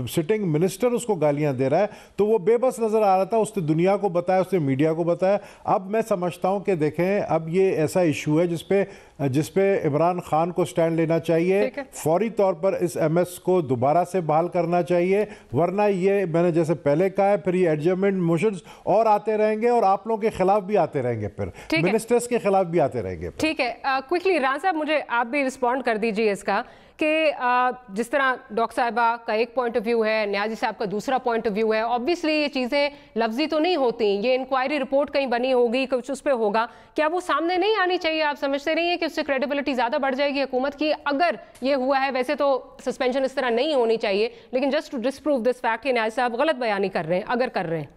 सिटिंग मिनिस्टर उसको गालियां दे रहा है, तो वो बेबस नजर आ रहा था। उसने दुनिया को बताया, उसने मीडिया को बताया। अब मैं समझता हूं कि देखें, अब ये ऐसा इशू है जिसपे इमरान खान को स्टैंड लेना चाहिए, फौरी तौर पर इस एमएस को दोबारा से बहाल करना चाहिए, वरना ये मैंने जैसे पहले कहा है, फिर ये एडजर्नमेंट मोशंस और आते रहेंगे और आप लोगों के खिलाफ भी आते रहेंगे, फिर मिनिस्टर्स के खिलाफ भी आते रहेंगे। ठीक है, क्विकली राना साहब मुझे आप भी रिस्पॉन्ड कर दीजिए इसका कि जिस तरह डॉक्टर साहिबा का एक पॉइंट ऑफ व्यू है, न्याजी साहब का दूसरा पॉइंट ऑफ व्यू है। ऑब्वियसली ये चीज़ें लफ्जी तो नहीं होती, ये इंक्वायरी रिपोर्ट कहीं बनी होगी, कुछ उस पर होगा, क्या वो सामने नहीं आनी चाहिए? आप समझते नहीं है कि उससे क्रेडिबिलिटी ज़्यादा बढ़ जाएगी हुकूमत की? अगर ये हुआ है, वैसे तो सस्पेंशन इस तरह नहीं होनी चाहिए, लेकिन just to disprove this fact कि न्याजी साहब गलत बयानी कर रहे हैं, अगर कर रहे हैं।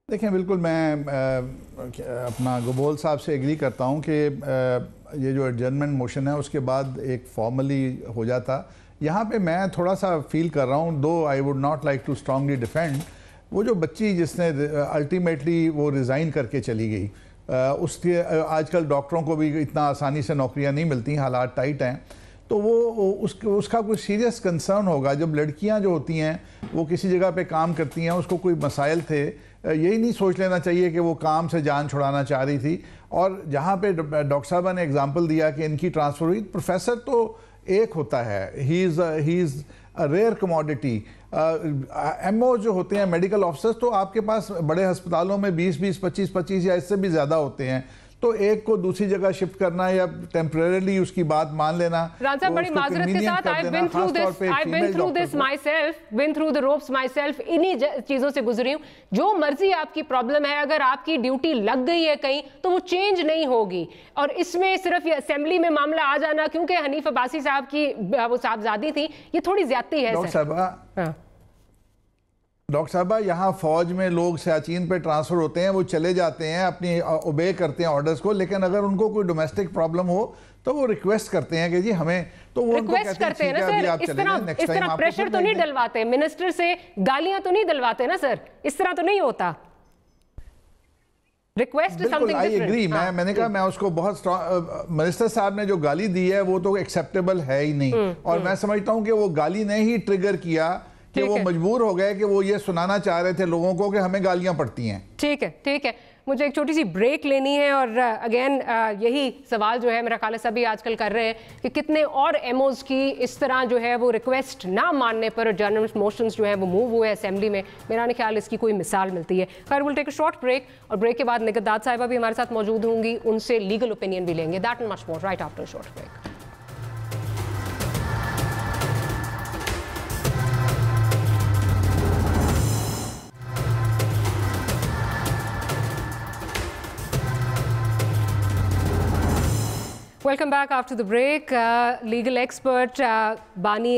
देखें, बिल्कुल मैं अपना गबोल साहब से एग्री करता हूं कि ये जो एडजर्नमेंट मोशन है उसके बाद एक फॉर्मली हो जाता। यहाँ पे मैं थोड़ा सा फील कर रहा हूँ, though I would not like to strongly defend, वो जो बच्ची जिसने अल्टीमेटली वो रिज़ाइन करके चली गई, उसके आजकल डॉक्टरों को भी इतना आसानी से नौकरियाँ नहीं मिलती, हालात टाइट हैं, तो वो उसका कोई सीरियस कंसर्न होगा। जब लड़कियां जो होती हैं वो किसी जगह पे काम करती हैं, उसको कोई मसाइल थे, यही नहीं सोच लेना चाहिए कि वो काम से जान छुड़ाना चाह रही थी। और जहाँ पे डॉक्टर साहबा ने एग्जांपल दिया कि इनकी ट्रांसफ़र हुई, प्रोफेसर तो एक होता है, he is a rare commodity. MO जो होते हैं, मेडिकल ऑफिसर्स, तो आपके पास बड़े अस्पतालों में 20-20, 25-25 या इससे भी ज़्यादा होते हैं, तो एक को दूसरी जगह शिफ्ट करना या टेम्परेरीली उसकी बात मान लेना। राजा, बड़ी माजरत के साथ I've been through this myself, been through the ropes myself, इन्हीं चीजों से गुजरी हूँ। जो मर्जी आपकी प्रॉब्लम है, अगर आपकी ड्यूटी लग गई है कहीं, तो वो चेंज नहीं होगी। और इसमें सिर्फ ये असेंबली में मामला आ जाना क्योंकि हनीफ अब्बासी साहब की वो साहबजादी थी, ये थोड़ी ज्यादती है। डॉक्टर साहबा, यहाँ फौज में लोग सियाचिन पे ट्रांसफ़र होते हैं, वो चले जाते हैं, अपनी ओबे करते हैं ऑर्डर्स को, लेकिन अगर उनको कोई डोमेस्टिक प्रॉब्लम हो तो वो रिक्वेस्ट करते हैं कि जी हमें, तो वो रिक्वेस्ट करते हैं ना सर, इस तरह प्रेशर तो नहीं डलवाते, मिनिस्टर से गालियां तो नहीं डलवाते ना सर, इस तरह तो नहीं होता। Request is something different. I agree, मैंने कहा मैं उसको बहुत मिनिस्टर साहब ने जो गाली दी है वो तो एक्सेप्टेबल है ही नहीं, और मैं समझता हूँ कि वो गाली ने ही ट्रिगर किया कि वो मजबूर हो गए कि वो ये सुनाना चाह रहे थे लोगों को कि हमें गालियां पड़ती हैं। ठीक है, ठीक है, मुझे एक छोटी सी ब्रेक लेनी है, और अगेन यही सवाल जो है मेरा ख्याल है सभी आजकल कर रहे हैं कि कितने और एमओज की इस तरह जो है वो रिक्वेस्ट ना मानने पर जर्नलिस्ट मोशंस जो है वो मूव हुए असेंबली में। मेरा नहीं ख्याल इसकी कोई मिसाल मिलती है। खैर, will take a short break, और ब्रेक के बाद निगहत दाद साहिबा भी हमारे साथ मौजूद होंगी, उनसे लीगल ओपिनियन भी लेंगे। That and much more right after short break. Welcome back after the break. Legal expert बानी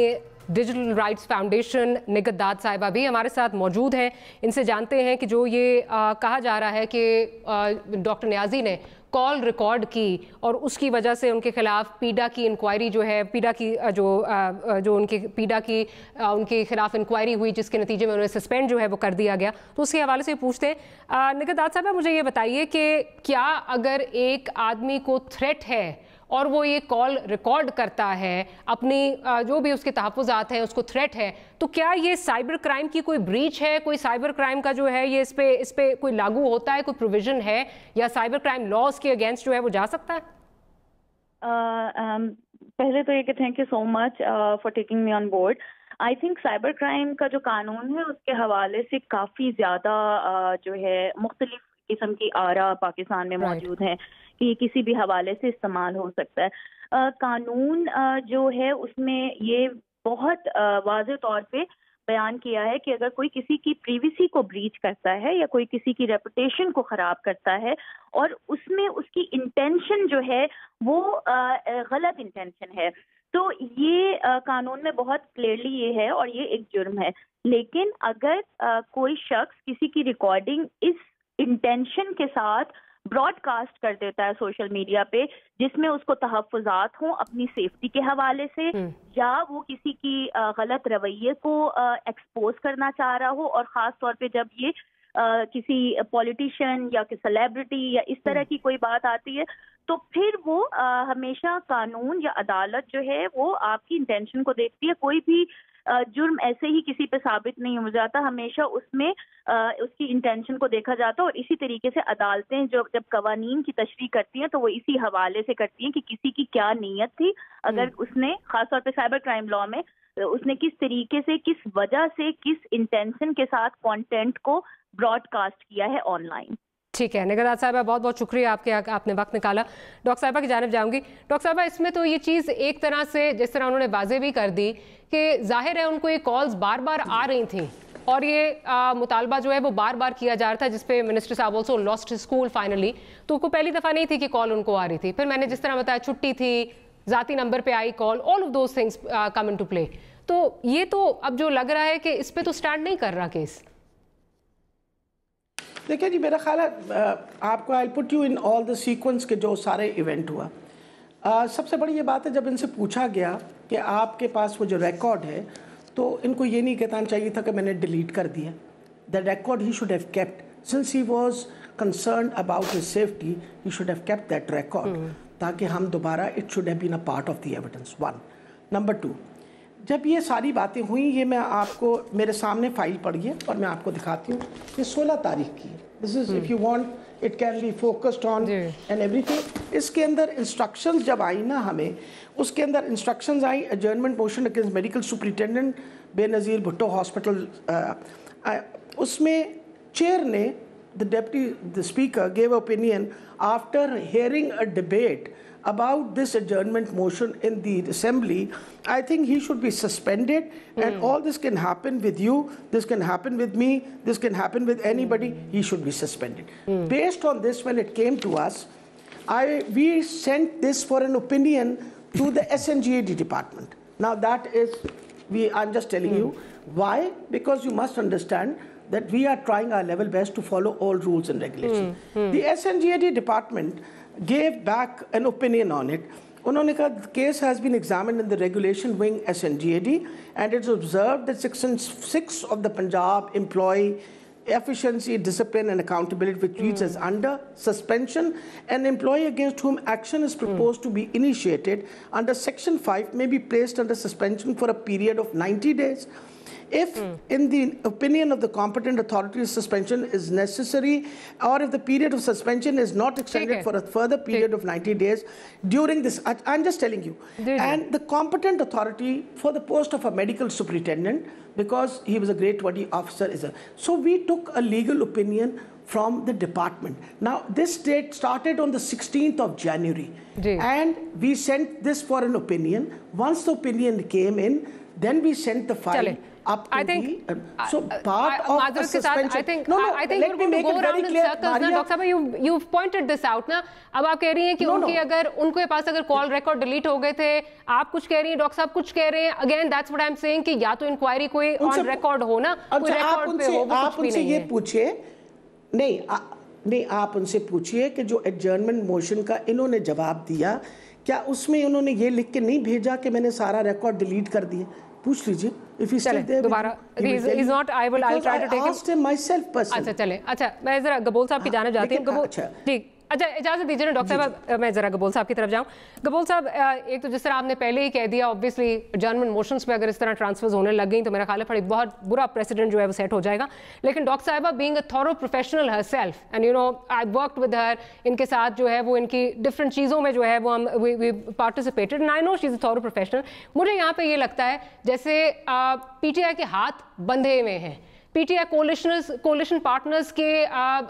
digital rights foundation Nighat Dad साहिबा भी हमारे साथ मौजूद हैं। इनसे जानते हैं कि जो ये कहा जा रहा है कि डॉक्टर न्याजी ने कॉल रिकॉर्ड की और उसकी वजह से उनके खिलाफ पीडा की इंक्वायरी जो है, पीडा की जो उनके पीडा की उनके खिलाफ इंक्वायरी हुई जिसके नतीजे में उन्हें सस्पेंड जो है वो कर दिया गया। तो उसके हवाले से पूछते हैं निगहदाद साहब, मुझे ये बताइए कि क्या अगर एक आदमी को थ्रेट है और वो ये कॉल रिकॉर्ड करता है, अपनी जो भी उसके तहफ़्फ़ुज़ात हैं उसको थ्रेट है, तो क्या ये साइबर क्राइम की कोई ब्रीच है? कोई साइबर क्राइम का जो है ये इस पे कोई लागू होता है, कोई प्रोविजन है, या साइबर क्राइम लॉज के अगेंस्ट जो है वो जा सकता है? पहले तो ये कि thank you so much for taking me on board. I think cyber crime का जो कानून है उसके हवाले से काफ़ी ज़्यादा जो है मुख्तलिफ किस्म की आरा पाकिस्तान में मौजूद हैं कि किसी भी हवाले से इस्तेमाल हो सकता है। कानून जो है उसमें ये बहुत वाज़ेह तौर पे बयान किया है कि अगर कोई किसी की प्रीवेसी को ब्रीच करता है या कोई किसी की रेपुटेशन को ख़राब करता है और उसमें उसकी इंटेंशन जो है वो गलत इंटेंशन है, तो ये कानून में बहुत क्लियरली ये है और ये एक जुर्म है। लेकिन अगर कोई शख्स किसी की रिकॉर्डिंग इस इंटेंशन के साथ ब्रॉडकास्ट कर देता है सोशल मीडिया पे जिसमें उसको तहफ़्फ़ुज़ात हों अपनी सेफ्टी के हवाले से, या वो किसी की गलत रवैये को एक्सपोज करना चाह रहा हो, और ख़ास तौर पे जब ये किसी पॉलिटिशियन या कि सेलिब्रिटी या इस तरह की कोई बात आती है, तो फिर वो हमेशा कानून या अदालत जो है वो आपकी इंटेंशन को देखती है। कोई भी जुर्म ऐसे ही किसी पे साबित नहीं हो जाता, हमेशा उसमें उसकी इंटेंशन को देखा जाता है। और इसी तरीके से अदालतें जब कवानीन की तशरीह करती हैं तो वो इसी हवाले से करती हैं कि किसी की क्या नीयत थी, अगर उसने खासतौर पे साइबर क्राइम लॉ में उसने किस तरीके से, किस वजह से, किस इंटेंशन के साथ कंटेंट को ब्रॉडकास्ट किया है ऑनलाइन। ठीक है निगहदाद साहिबा, बहुत बहुत शुक्रिया आपने वक्त निकाला। डॉक्टर साहिबा की जानिब जाऊंगी। डॉक्टर साहिबा, इसमें तो ये चीज़ एक तरह से जिस तरह उन्होंने वाज़ेह भी कर दी कि जाहिर है उनको ये कॉल्स बार बार आ रही थी और ये मुतालबा जो है वो बार बार किया जा रहा था, जिसपे मिनिस्टर साहब ऑल्सो लॉस्ट स्कूल फाइनली। तो उनको पहली दफ़ा नहीं थी कि कॉल उनको आ रही थी, फिर मैंने जिस तरह बताया छुट्टी थी, ज़ाती नंबर पे आई call, all of those things come into play. तो ये तो अब जो लग रहा है कि इस पर तो स्टैंड नहीं कर रहा केस। देखिए जी, मेरा ख्याल है आपको I put you in all the sequence के जो सारे इवेंट हुआ। सबसे बड़ी ये बात है, जब इनसे पूछा गया कि आपके पास वो जो रिकॉर्ड है, तो इनको ये नहीं कहना चाहिए था कि मैंने डिलीट कर दिया। The record he should have kept since he was concerned about his safety, he should have kept that record, ताकि हम दोबारा it should have been a part of the evidence. One. Number two, जब ये सारी बातें हुई, ये मैं आपको मेरे सामने फाइल पढ़ी है और मैं आपको दिखाती हूँ। ये 16 तारीख की है। This is if you want it can be focused on and everything. इसके अंदर इंस्ट्रक्शंस जब आई ना हमें, उसके अंदर इंस्ट्रक्शंस आई adjournment motion against medical superintendent Benazir Bhutto hospital. उसमें चेयर ने the speaker gave opinion after hearing a debate about this adjournment motion in the assembly. I think he should be suspended, and all this can happen with you, this can happen with me, this can happen with anybody. He should be suspended. Based on this, when it came to us, we sent this for an opinion to the SNGAD department. Now that is, I'm just telling you why, because you must understand that we are trying our level best to follow all rules and regulations. The SNGAD department gave back an opinion on it. Unhone kaha, the case has been examined in the regulation wing SNGAD, and it's observed that Section 6 of the Punjab Employee Efficiency, Discipline and Accountability, which reads as under suspension, an employee against whom action is proposed to be initiated under Section 5 may be placed under suspension for a period of 90 days. If, in the opinion of the competent authority, suspension is necessary, or if the period of suspension is not extended for a further period of 90 days during this, I'm just telling you, and the competent authority for the post of a medical superintendent, because he was a grade 20 officer, so we took a legal opinion from the department. Now, this date started on the 16th of January, and we sent this for an opinion. Once the opinion came in, then we sent the file up to the so part of the suspension. I think let me make it very clear. Dr. Saab, you've pointed this out ना. अब आप कह रही हैं कि उनके पास अगर call record delete हो गए थे, आप कुछ कह रही हैं, डॉक्टर साहब कुछ कह रहे हैं। Again that's what I am saying कि या तो इंक्वायरी कोई ऑन रिकॉर्ड हो ना, कोई रिकॉर्ड पे हो, वो कुछ भी नहीं है। आप उनसे ये पूछिए, नहीं नहीं, आप उनसे पूछिए कि जो एडजर्नमेंट मोशन का इन्होंने जवाब दिया, क्या उसमें उन्होंने ये लिख के नहीं भेजा कि मैंने सारा रिकॉर्ड डिलीट कर दिया? पूछ लीजिए। If he's still there, दोबारा he's not. I'll try to take asked him myself personally. अच्छा चले, अच्छा मैं जरा गबोल साहब की जाने जाती हूँ। गबोल, ठीक, अच्छा इजाज़त दीजिए ना डॉक्टर साहब, मैं ज़रा गबोल साहब की तरफ जाऊँ। गबोल साहब, एक तो जिस तरह आपने पहले ही कह दिया, ऑब्वियसली एडजर्नमेंट मोशंस पे अगर इस तरह ट्रांसफर्स होने लग गई तो मेरा ख्याल है बहुत बुरा प्रेसिडेंट जो है वो सेट हो जाएगा। लेकिन डॉक्टर साहिबा being a thorough professional herself, and you know I worked with her, इनके साथ जो है वो इनकी डिफरेंट चीज़ों में जो है वो हम we participated, and I know she is a thorough professional. मुझे यहाँ पे ये लगता है जैसे पीटीआई के हाथ बंधे हुए हैं, पीटीआई कोलिशन पार्टनर्स के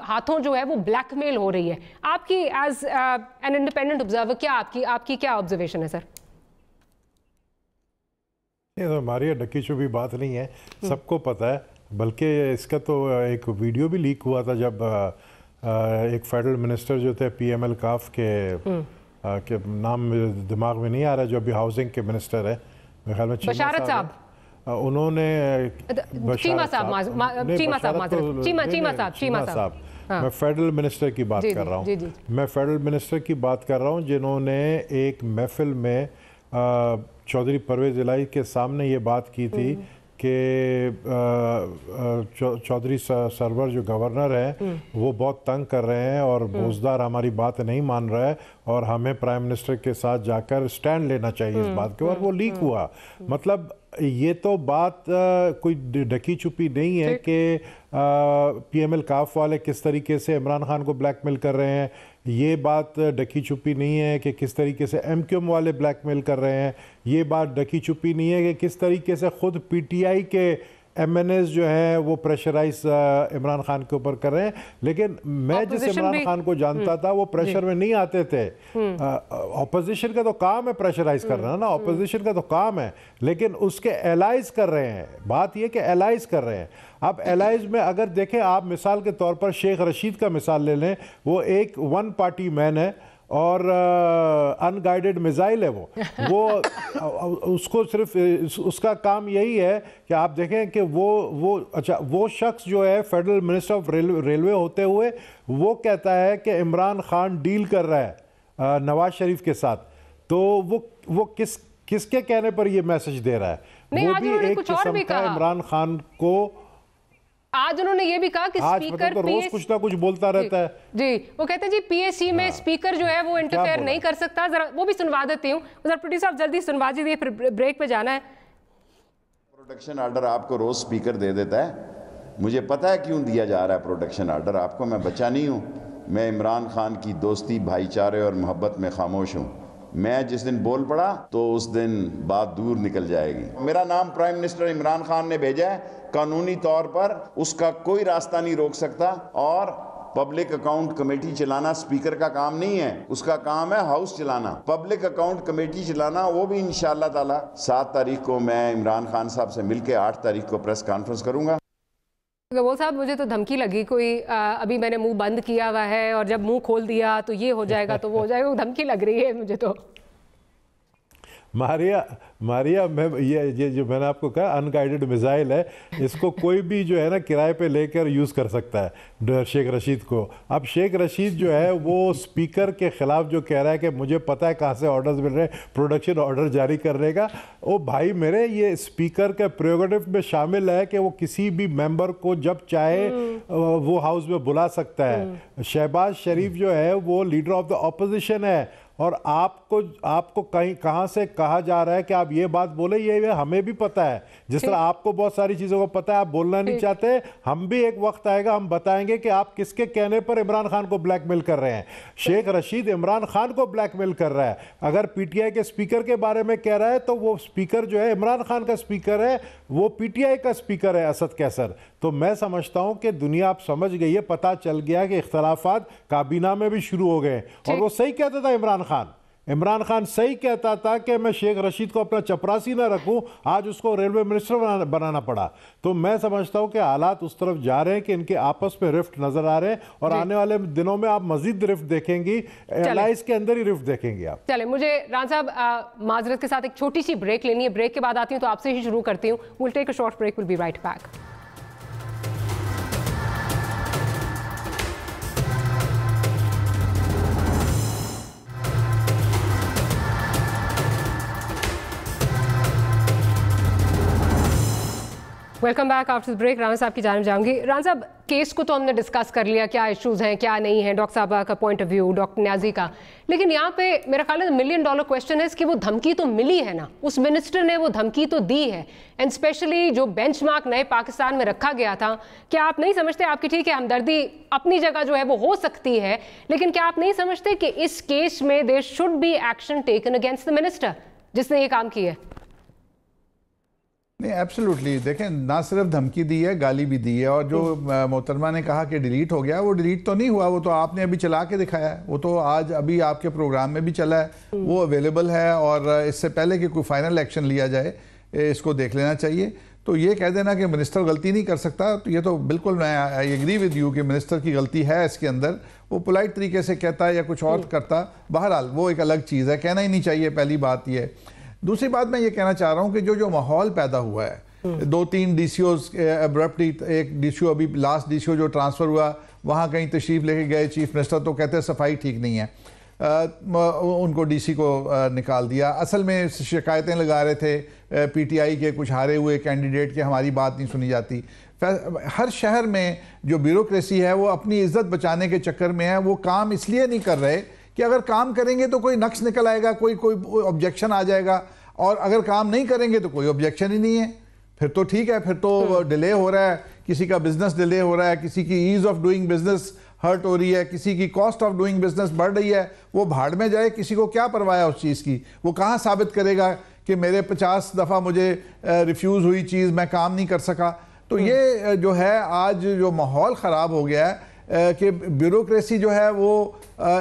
हाथों जो है वो ब्लैकमेल हो रही है। आपकी एज एन इंडिपेंडेंट ऑब्जर्वर क्या आपकी क्या ऑब्जर्वेशन है सर? ये तो हमारी डकी छुपी बात नहीं है, सबको पता है। बल्कि इसका तो एक वीडियो भी लीक हुआ था जब एक फेडरल मिनिस्टर जो थे पीएमएल काफ के नाम दिमाग में नहीं आ रहा, जो अभी हाउसिंग के मिनिस्टर है, मेरे ख्याल में बशारत साहब, उन्होंने चीमा साहब, मैं फेडरल मिनिस्टर की बात कर रहा हूँ, मैं फेडरल मिनिस्टर की बात कर रहा हूँ जिन्होंने एक महफिल में चौधरी परवेज इलाही के सामने ये बात की थी कि चौधरी सरवर जो गवर्नर है वो बहुत तंग कर रहे हैं और बोझदार हमारी बात नहीं मान रहा है और हमें प्राइम मिनिस्टर के साथ जाकर स्टैंड लेना चाहिए इस बात के, और वो लीक हुआ। मतलब ये तो बात कोई ढकी छुपी नहीं है कि पीएमएल काफ वाले किस तरीके से इमरान खान को ब्लैकमेल कर रहे हैं, ये बात ढकी छुपी नहीं है कि किस तरीके से एमक्यूएम वाले ब्लैकमेल कर रहे हैं, ये बात ढकी छुपी नहीं है कि किस तरीके से खुद पीटीआई के एमएनएस जो है वो प्रेशराइज इमरान खान के ऊपर कर रहे हैं। लेकिन मैं जिस इमरान खान को जानता था वो प्रेशर में नहीं आते थे। ऑपोजिशन का तो काम है प्रेशराइज करना ना, ऑपोजिशन का तो काम है, लेकिन उसके एलाइज कर रहे हैं। बात ये कि एलाइज कर रहे हैं। अब एलाइज में अगर देखें आप, मिसाल के तौर पर शेख रशीद का मिसाल ले लें, वो एक वन पार्टी मैन है और अनगाइडेड मिसाइल है वो उसको सिर्फ उसका काम यही है कि आप देखें कि वो शख्स जो है फेडरल मिनिस्टर ऑफ रेलवे होते हुए वो कहता है कि इमरान खान डील कर रहा है नवाज शरीफ के साथ, तो वो किसके कहने पर ये मैसेज दे रहा है? वो भी एक किस्म का इमरान खान को आज उन्होंने ये भी कहा कि स्पीकर तो रोज कुछ ना कुछ बोलता रहता है। जी, वो कहते हैं जी पीएससी में स्पीकर जो है वो इंटरफेयर नहीं कर सकता। जरा वो भी सुनवा देती हूँ। जरा प्रोड्यूसर साहब जल्दी सुनवा दीजिए, फिर ब्रेक पे जाना है। प्रोटेक्शन ऑर्डर आपको रोज स्पीकर दे देता है, मुझे पता है क्यों दिया जा रहा है प्रोटेक्शन ऑर्डर आपको। मैं बच्चा नहीं हूँ, मैं इमरान खान की दोस्ती, भाईचारे और मोहब्बत में खामोश हूँ। मैं जिस दिन बोल पड़ा तो उस दिन बात दूर निकल जाएगी। मेरा नाम प्राइम मिनिस्टर इमरान खान ने भेजा है, कानूनी तौर पर उसका कोई रास्ता नहीं रोक सकता, और पब्लिक अकाउंट कमेटी चलाना स्पीकर का काम नहीं है, उसका काम है हाउस चलाना। पब्लिक अकाउंट कमेटी चलाना वो भी इंशाअल्लाह ताला 7 तारीख को मैं इमरान खान साहब से मिलकर 8 तारीख को प्रेस कॉन्फ्रेंस करूंगा। गबोल साहब, मुझे तो धमकी लगी कोई, अभी मैंने मुंह बंद किया हुआ है और जब मुंह खोल दिया तो ये हो जाएगा तो वो हो जाएगा, धमकी लग रही है मुझे तो। मारिया मैं ये जो मैंने आपको कहा अनगाइडेड मिसाइल है, इसको कोई भी जो है ना किराए पे लेकर यूज़ कर सकता है शेख रशीद को। अब शेख रशीद जो है वो स्पीकर के ख़िलाफ़ जो कह रहा है कि मुझे पता है कहाँ से ऑर्डर्स मिल रहे हैं प्रोडक्शन ऑर्डर जारी करने का, ओ भाई मेरे, ये स्पीकर के प्रेरोगेटिव में शामिल है कि वो किसी भी मेंबर को जब चाहे वो हाउस में बुला सकता है। शहबाज शरीफ जो है वो लीडर ऑफ द ऑपोजिशन है और आपको कहाँ से कहा जा रहा है कि आप ये बात बोले, ये हमें भी पता है। जिस तरह आपको बहुत सारी चीज़ों को पता है, आप बोलना नहीं चाहते, हम भी एक वक्त आएगा हम बताएंगे कि आप किसके कहने पर इमरान खान को ब्लैकमेल कर रहे हैं। शेख रशीद इमरान खान को ब्लैकमेल कर रहा है। अगर पीटीआई के स्पीकर के बारे में कह रहा है तो वो स्पीकर जो है इमरान खान का स्पीकर है, वो पीटीआई का स्पीकर है असद कैसर। तो मैं समझता हूं कि दुनिया आप समझ गई है, पता चल गया कि इख्तलाफात काबीना में भी शुरू हो गए। और वो सही कहता था इमरान खान सही कहता था कि मैं शेख रशीद को अपना चपरासी ना रखूं, आज उसको रेलवे मिनिस्टर बनाना पड़ा। तो मैं समझता हूं कि हालात उस तरफ जा रहे हैं कि इनके आपस में रिफ्ट नजर आ रहे हैं और आने वाले दिनों में आप मजीद रिफ्ट देखेंगी, एलाइज के अंदर ही रिफ्ट देखेंगे आप। चले, मुझे रान साहब माजरत के साथ एक छोटी सी ब्रेक लेनी है, ब्रेक के बाद आती हूँ तो आपसे ही शुरू करती हूँ। Will take a short break, will be right back. Welcome back after the break. Rana साहब की जानिब जाऊंगी। राना साहब, केस को तो हमने डिस्कस कर लिया, क्या इश्यूज हैं क्या नहीं है, डॉक्टर साहब का point of view, doctor Niazi का, लेकिन यहाँ पे मेरा ख्याल है $1 मिलियन क्वेश्चन है कि वो धमकी तो मिली है ना, उस मिनिस्टर ने वो धमकी तो दी है, एंड स्पेशली जो बेंचमार्क नए पाकिस्तान में रखा गया था, क्या आप नहीं समझते, आपकी ठीक है हमदर्दी अपनी जगह जो है वो हो सकती है, लेकिन क्या आप नहीं समझते कि इस केस में there should be action taken against the minister जिसने ये काम किया है? नहीं, एब्सोल्युटली। देखें, ना सिर्फ धमकी दी है, गाली भी दी है, और जो मोहतरमा ने कहा कि डिलीट हो गया, वो डिलीट तो नहीं हुआ, वो तो आपने अभी चला के दिखाया है, वो तो आज अभी आपके प्रोग्राम में भी चला है, वो अवेलेबल है, और इससे पहले कि कोई फाइनल एक्शन लिया जाए इसको देख लेना चाहिए। तो ये कह देना कि मिनिस्टर गलती नहीं कर सकता, तो ये तो बिल्कुल मैं आई एग्री विद यू कि मिनिस्टर की गलती है इसके अंदर, वो पोलाइट तरीके से कहता है या कुछ और करता, बहरहाल वो एक अलग चीज़ है, कहना ही नहीं चाहिए, पहली बात ये। दूसरी बात मैं ये कहना चाह रहा हूँ कि जो माहौल पैदा हुआ है, 2-3 DCOs अब्रप्टली, एक DCO अभी लास्ट DCO जो ट्रांसफ़र हुआ, वहाँ कहीं तशरीफ़ लेके गए चीफ मिनिस्टर, तो कहते हैं सफाई ठीक नहीं है, उनको DC को निकाल दिया। असल में शिकायतें लगा रहे थे PTI के कुछ हारे हुए कैंडिडेट के, हमारी बात नहीं सुनी जाती। हर शहर में जो ब्यूरोक्रेसी है वो अपनी इज्जत बचाने के चक्कर में है, वो काम इसलिए नहीं कर रहे कि अगर काम करेंगे तो कोई नक्श निकल आएगा, कोई ऑब्जेक्शन आ जाएगा, और अगर काम नहीं करेंगे तो कोई ऑब्जेक्शन ही नहीं है, फिर तो ठीक है, फिर तो डिले हो रहा है, किसी का बिजनेस डिले हो रहा है, किसी की ease of doing business hurt हो रही है, किसी की कॉस्ट ऑफ डूइंग बिजनेस बढ़ रही है, वो भाड़ में जाए, किसी को क्या परवाह है उस चीज़ की। वो कहाँ साबित करेगा कि मेरे 50 दफ़ा मुझे रिफ्यूज़ हुई चीज़, मैं काम नहीं कर सका। तो ये जो है आज जो माहौल ख़राब हो गया है कि ब्यूरोक्रेसी जो है वो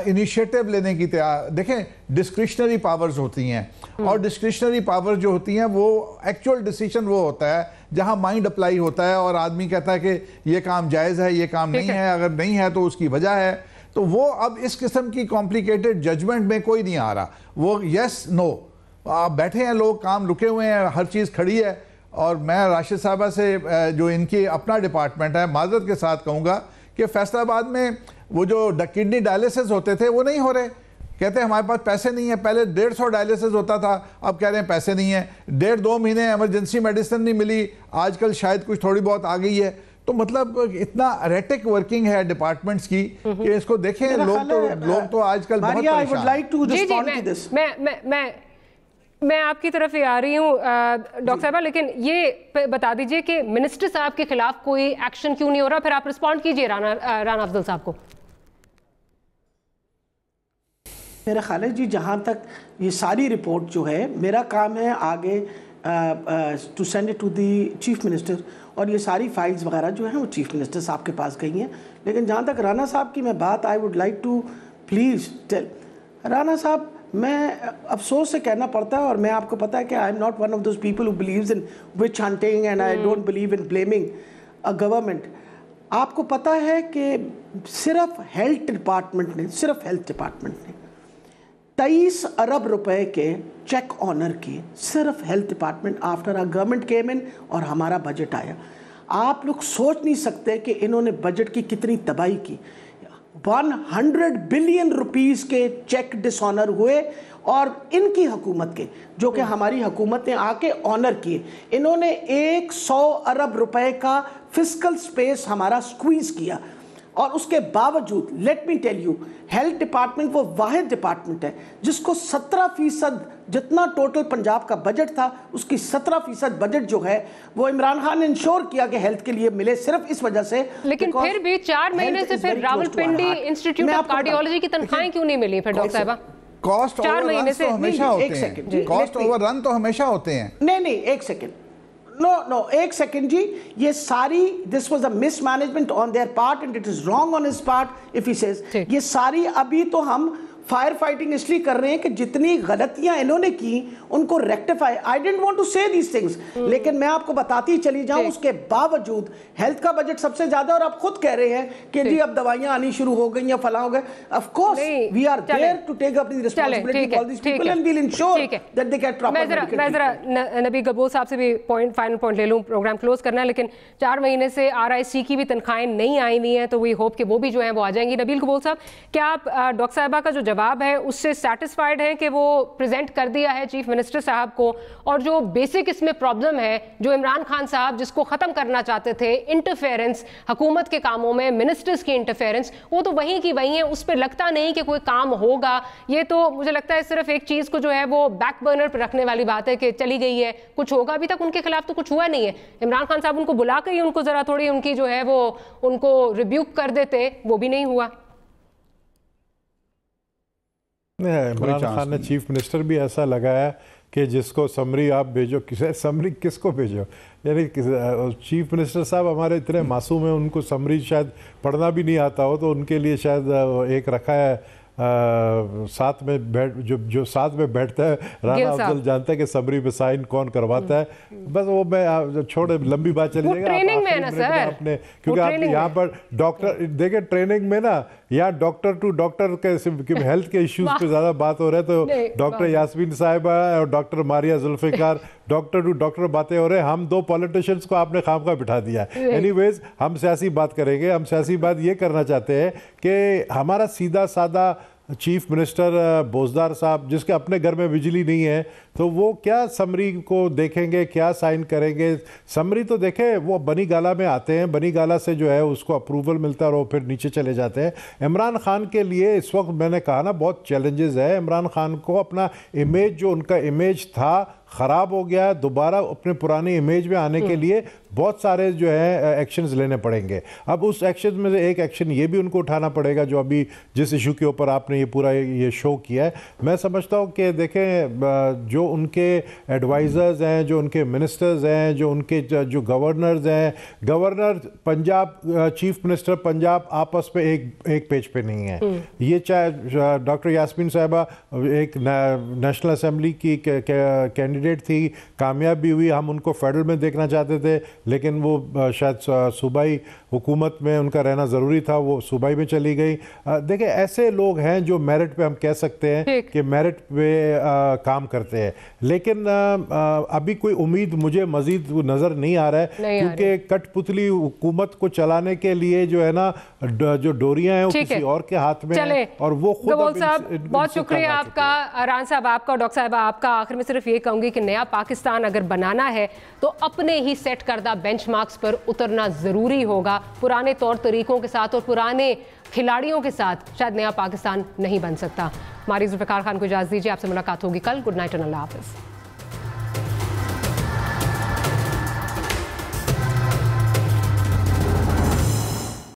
इनिशिएटिव लेने की तैयार, देखें डिस्क्रिशनरी पावर्स होती हैं, और डिस्क्रिशनरी पावर्स जो होती हैं वो एक्चुअल डिसीजन वो होता है जहां माइंड अप्लाई होता है, और आदमी कहता है कि ये काम जायज़ है, ये काम नहीं है, अगर नहीं है तो उसकी वजह है। तो वो अब इस किस्म की कॉम्प्लिकेटेड जजमेंट में कोई नहीं आ रहा, वो यस नो, आप बैठे हैं लोग, काम रुके हुए हैं, हर चीज़ खड़ी है। और मैं राशिद साहबा से जो इनकी अपना डिपार्टमेंट है, माजरत के साथ कहूँगा कि फैसलाबाद में वो जो किडनी डायलिसिस होते थे वो नहीं हो रहे, कहते हैं हमारे पास पैसे नहीं है। पहले 150 डायलिसिस होता था, अब कह रहे हैं पैसे नहीं है। 1.5-2 महीने इमरजेंसी मेडिसिन नहीं मिली, आजकल शायद कुछ थोड़ी बहुत आ गई है। तो मतलब इतना एरेटिक वर्किंग है डिपार्टमेंट्स की कि इसको देखें, लोग तो आजकल बहुत परेशान। मैं आपकी तरफ ही आ रही हूँ डॉक्टर साहबा, लेकिन ये बता दीजिए कि मिनिस्टर साहब के खिलाफ कोई एक्शन क्यों नहीं हो रहा, फिर आप रिस्पॉन्ड कीजिए राना अफजल साहब को। मेरा ख्याल है जी, जहाँ तक ये सारी रिपोर्ट जो है, मेरा काम है आगे to send it to the chief minister, और ये सारी फाइल्स वगैरह जो हैं वो चीफ मिनिस्टर साहब के पास गई हैं। लेकिन जहाँ तक राना साहब की मैं बात, I would like to please tell Rana साहब, मैं अफसोस से कहना पड़ता है, और मैं आपको पता है कि I am not one of those people who believes in which hunting, and I don't believe in blaming a government. आपको पता है कि सिर्फ हेल्थ डिपार्टमेंट ने 23 अरब रुपए के चेक ऑनर किए, सिर्फ हेल्थ डिपार्टमेंट, आफ्टर आ गवर्नमेंट केम इन और हमारा बजट आया। आप लोग सोच नहीं सकते कि इन्होंने बजट की कितनी तबाही की। 100 बिलियन रुपीस के चेक डिसऑनर हुए, और इनकी हुकूमत के, जो कि हमारी हुकूमत ने आके ऑनर किए। इन्होंने 100 अरब रुपए का फिस्कल स्पेस हमारा स्क्वीज किया, और उसके बावजूद let me tell you, health department वो वाहिद डिपार्टमेंट है जिसको 17% जितना टोटल पंजाब का बजट था, उसकी 17% बजट जो है वो इमरान खान ने इंश्योर किया कि हेल्थ के लिए मिले, सिर्फ इस वजह से। लेकिन फिर भी 4 महीने से फिर रावलपिंडी इंस्टीट्यूट ऑफ कार्डियोलॉजी की तनख्वाहें क्यों नहीं मिली फिर डॉक्टर साहबा? कॉस्ट 4 महीने से हमेशा होते हैं, कॉस्ट ओवररन तो हमेशा होते हैं। नहीं, एक सेकेंड, नो, एक सेकेंड जी, ये सारी, this was a mismanagement on their part and it is wrong on his part if he says, ये सारी अभी तो हम फायर फाइटिंग इसलिए कर रहे हैं कि जितनी गलतियां इन्होंने की उनको rectify. I didn't want to say these things, लेकिन मैं आपको बताती चली जाऊं, उसके बावजूद हेल्थ का बजट सबसे ज्यादा, और आप खुद कह रहे हैं कि जी अब दवाइयां आनी शुरू हो गई या फला हो गए। Of course we are there to take up the responsibility for this people and we will ensure that they get proper. मैं जरा नबी गबूल साहब से भी फाइनल पॉइंट ले लूं, प्रोग्राम क्लोज करना है, लेकिन 4 महीने से RIC की भी तनख्वाहें नहीं आई हुई हैं, तो वी होप कि वो भी जो है वो आ जाएंगी। नबील गबूल साहब, क्या आप डॉक्टर साहिबा का जो जवाब है उससे सेटिस्फाइड हैं कि वो प्रेजेंट कर दिया है चीफ मिनिस्टर साहब को, और जो बेसिक इसमें प्रॉब्लम है, जो इमरान खान साहब जिसको ख़त्म करना चाहते थे, इंटरफेरेंस हुकूमत के कामों में, मिनिस्टर्स की इंटरफेरेंस, वो तो वहीं की वहीं है, उस पर लगता नहीं कि कोई काम होगा। ये तो मुझे लगता है सिर्फ एक चीज़ को जो है वो बैक बर्नर पर रखने वाली बात है कि चली गई है, कुछ होगा। अभी तक उनके खिलाफ तो कुछ हुआ नहीं है। इमरान खान साहब उनको बुला कर ही उनको ज़रा थोड़ी उनकी जो है वो उनको रिब्यूक कर देते, वो भी नहीं हुआ। इमरान खान ने चीफ मिनिस्टर भी ऐसा लगाया कि जिसको समरी आप भेजो, समरी किसको भेजो, यानी चीफ मिनिस्टर साहब हमारे इतने मासूम हैं, उनको समरी शायद पढ़ना भी नहीं आता हो, तो उनके लिए शायद एक रखा है साथ में बैठ जो साथ में बैठता है, राना अफजल जानता है कि समरी में साइन कौन करवाता है। बस वो मैं छोड़े, लंबी बात चली जाएगी। ट्रेनिंग में ना सर, आपने क्योंकि आप यहाँ पर डॉक्टर देखे ट्रेनिंग में ना, यहाँ डॉक्टर टू डॉक्टर के हेल्थ के इश्यूज पे ज्यादा बात हो रहा है, तो डॉक्टर यास्मीन साहिबा और doctor Maria Zulfiqar doctor to doctor बातें हो रहे हैं। हम दो पॉलिटिशियंस को आपने खामखा बिठा दिया। एनीवेज हम सियासी बात करेंगे। हम सियासी बात ये करना चाहते हैं कि हमारा सीधा साधा चीफ मिनिस्टर बोजदार साहब, जिसके अपने घर में बिजली नहीं है, तो वो क्या समरी को देखेंगे, क्या साइन करेंगे? समरी तो देखें, वो बनी गाला में आते हैं, बनी गाला से जो है उसको अप्रूवल मिलता है और वो फिर नीचे चले जाते हैं। इमरान खान के लिए इस वक्त मैंने कहा ना बहुत चैलेंजेस है। इमरान खान को अपना इमेज, जो उनका इमेज था, ख़राब हो गया। दोबारा अपने पुरानी इमेज में आने के लिए बहुत सारे जो है एक्शंस लेने पड़ेंगे। अब उस एक्शन में से एक एक्शन ये भी उनको उठाना पड़ेगा, जो अभी जिस इशू के ऊपर आपने ये पूरा ये शो किया है। मैं समझता हूँ कि देखें, जो उनके एडवाइज़र्स हैं, जो उनके मिनिस्टर्स हैं, जो उनके जो गवर्नर्स हैं, governor Punjab, chief minister Punjab आपस में एक पेज पे नहीं है। ये चाहे डॉक्टर यास्मीन साहिबा एक नेशनल असेंबली की कैंडिडेट थी, कामयाब भी हुई। हम उनको फेडरल में देखना चाहते थे, लेकिन वो शायद सूबाई हुकूमत में उनका रहना ज़रूरी था, वो सूबाई में चली गई। देखिए, ऐसे लोग हैं जो मेरिट पे हम कह सकते हैं कि मेरिट पे काम करते हैं, लेकिन अभी कोई उम्मीद मुझे मजीद नज़र नहीं आ रहा है, क्योंकि कठपुतली हुकूमत को चलाने के लिए जो है ना, जो डोरियां हैं वो किसी और के हाथ में है, और वो खुद बहुत शुक्रिया आपका, रान साहब आपका, डॉक्टर साहब आपका। आखिर में सिर्फ ये कहूंगी कि नया पाकिस्तान अगर बनाना है तो अपने ही सेट करदा बेंचमार्क्स पर उतरना ज़रूरी होगा। पुराने तौर तरीकों के साथ और पुराने खिलाड़ियों के साथ शायद नया पाकिस्तान नहीं बन सकता। हमारी जुल्फ़िकार खान को इजाज़त दीजिए, आपसे मुलाकात होगी कल। गुड नाइट एंड अल्लाह हाफ़िज़।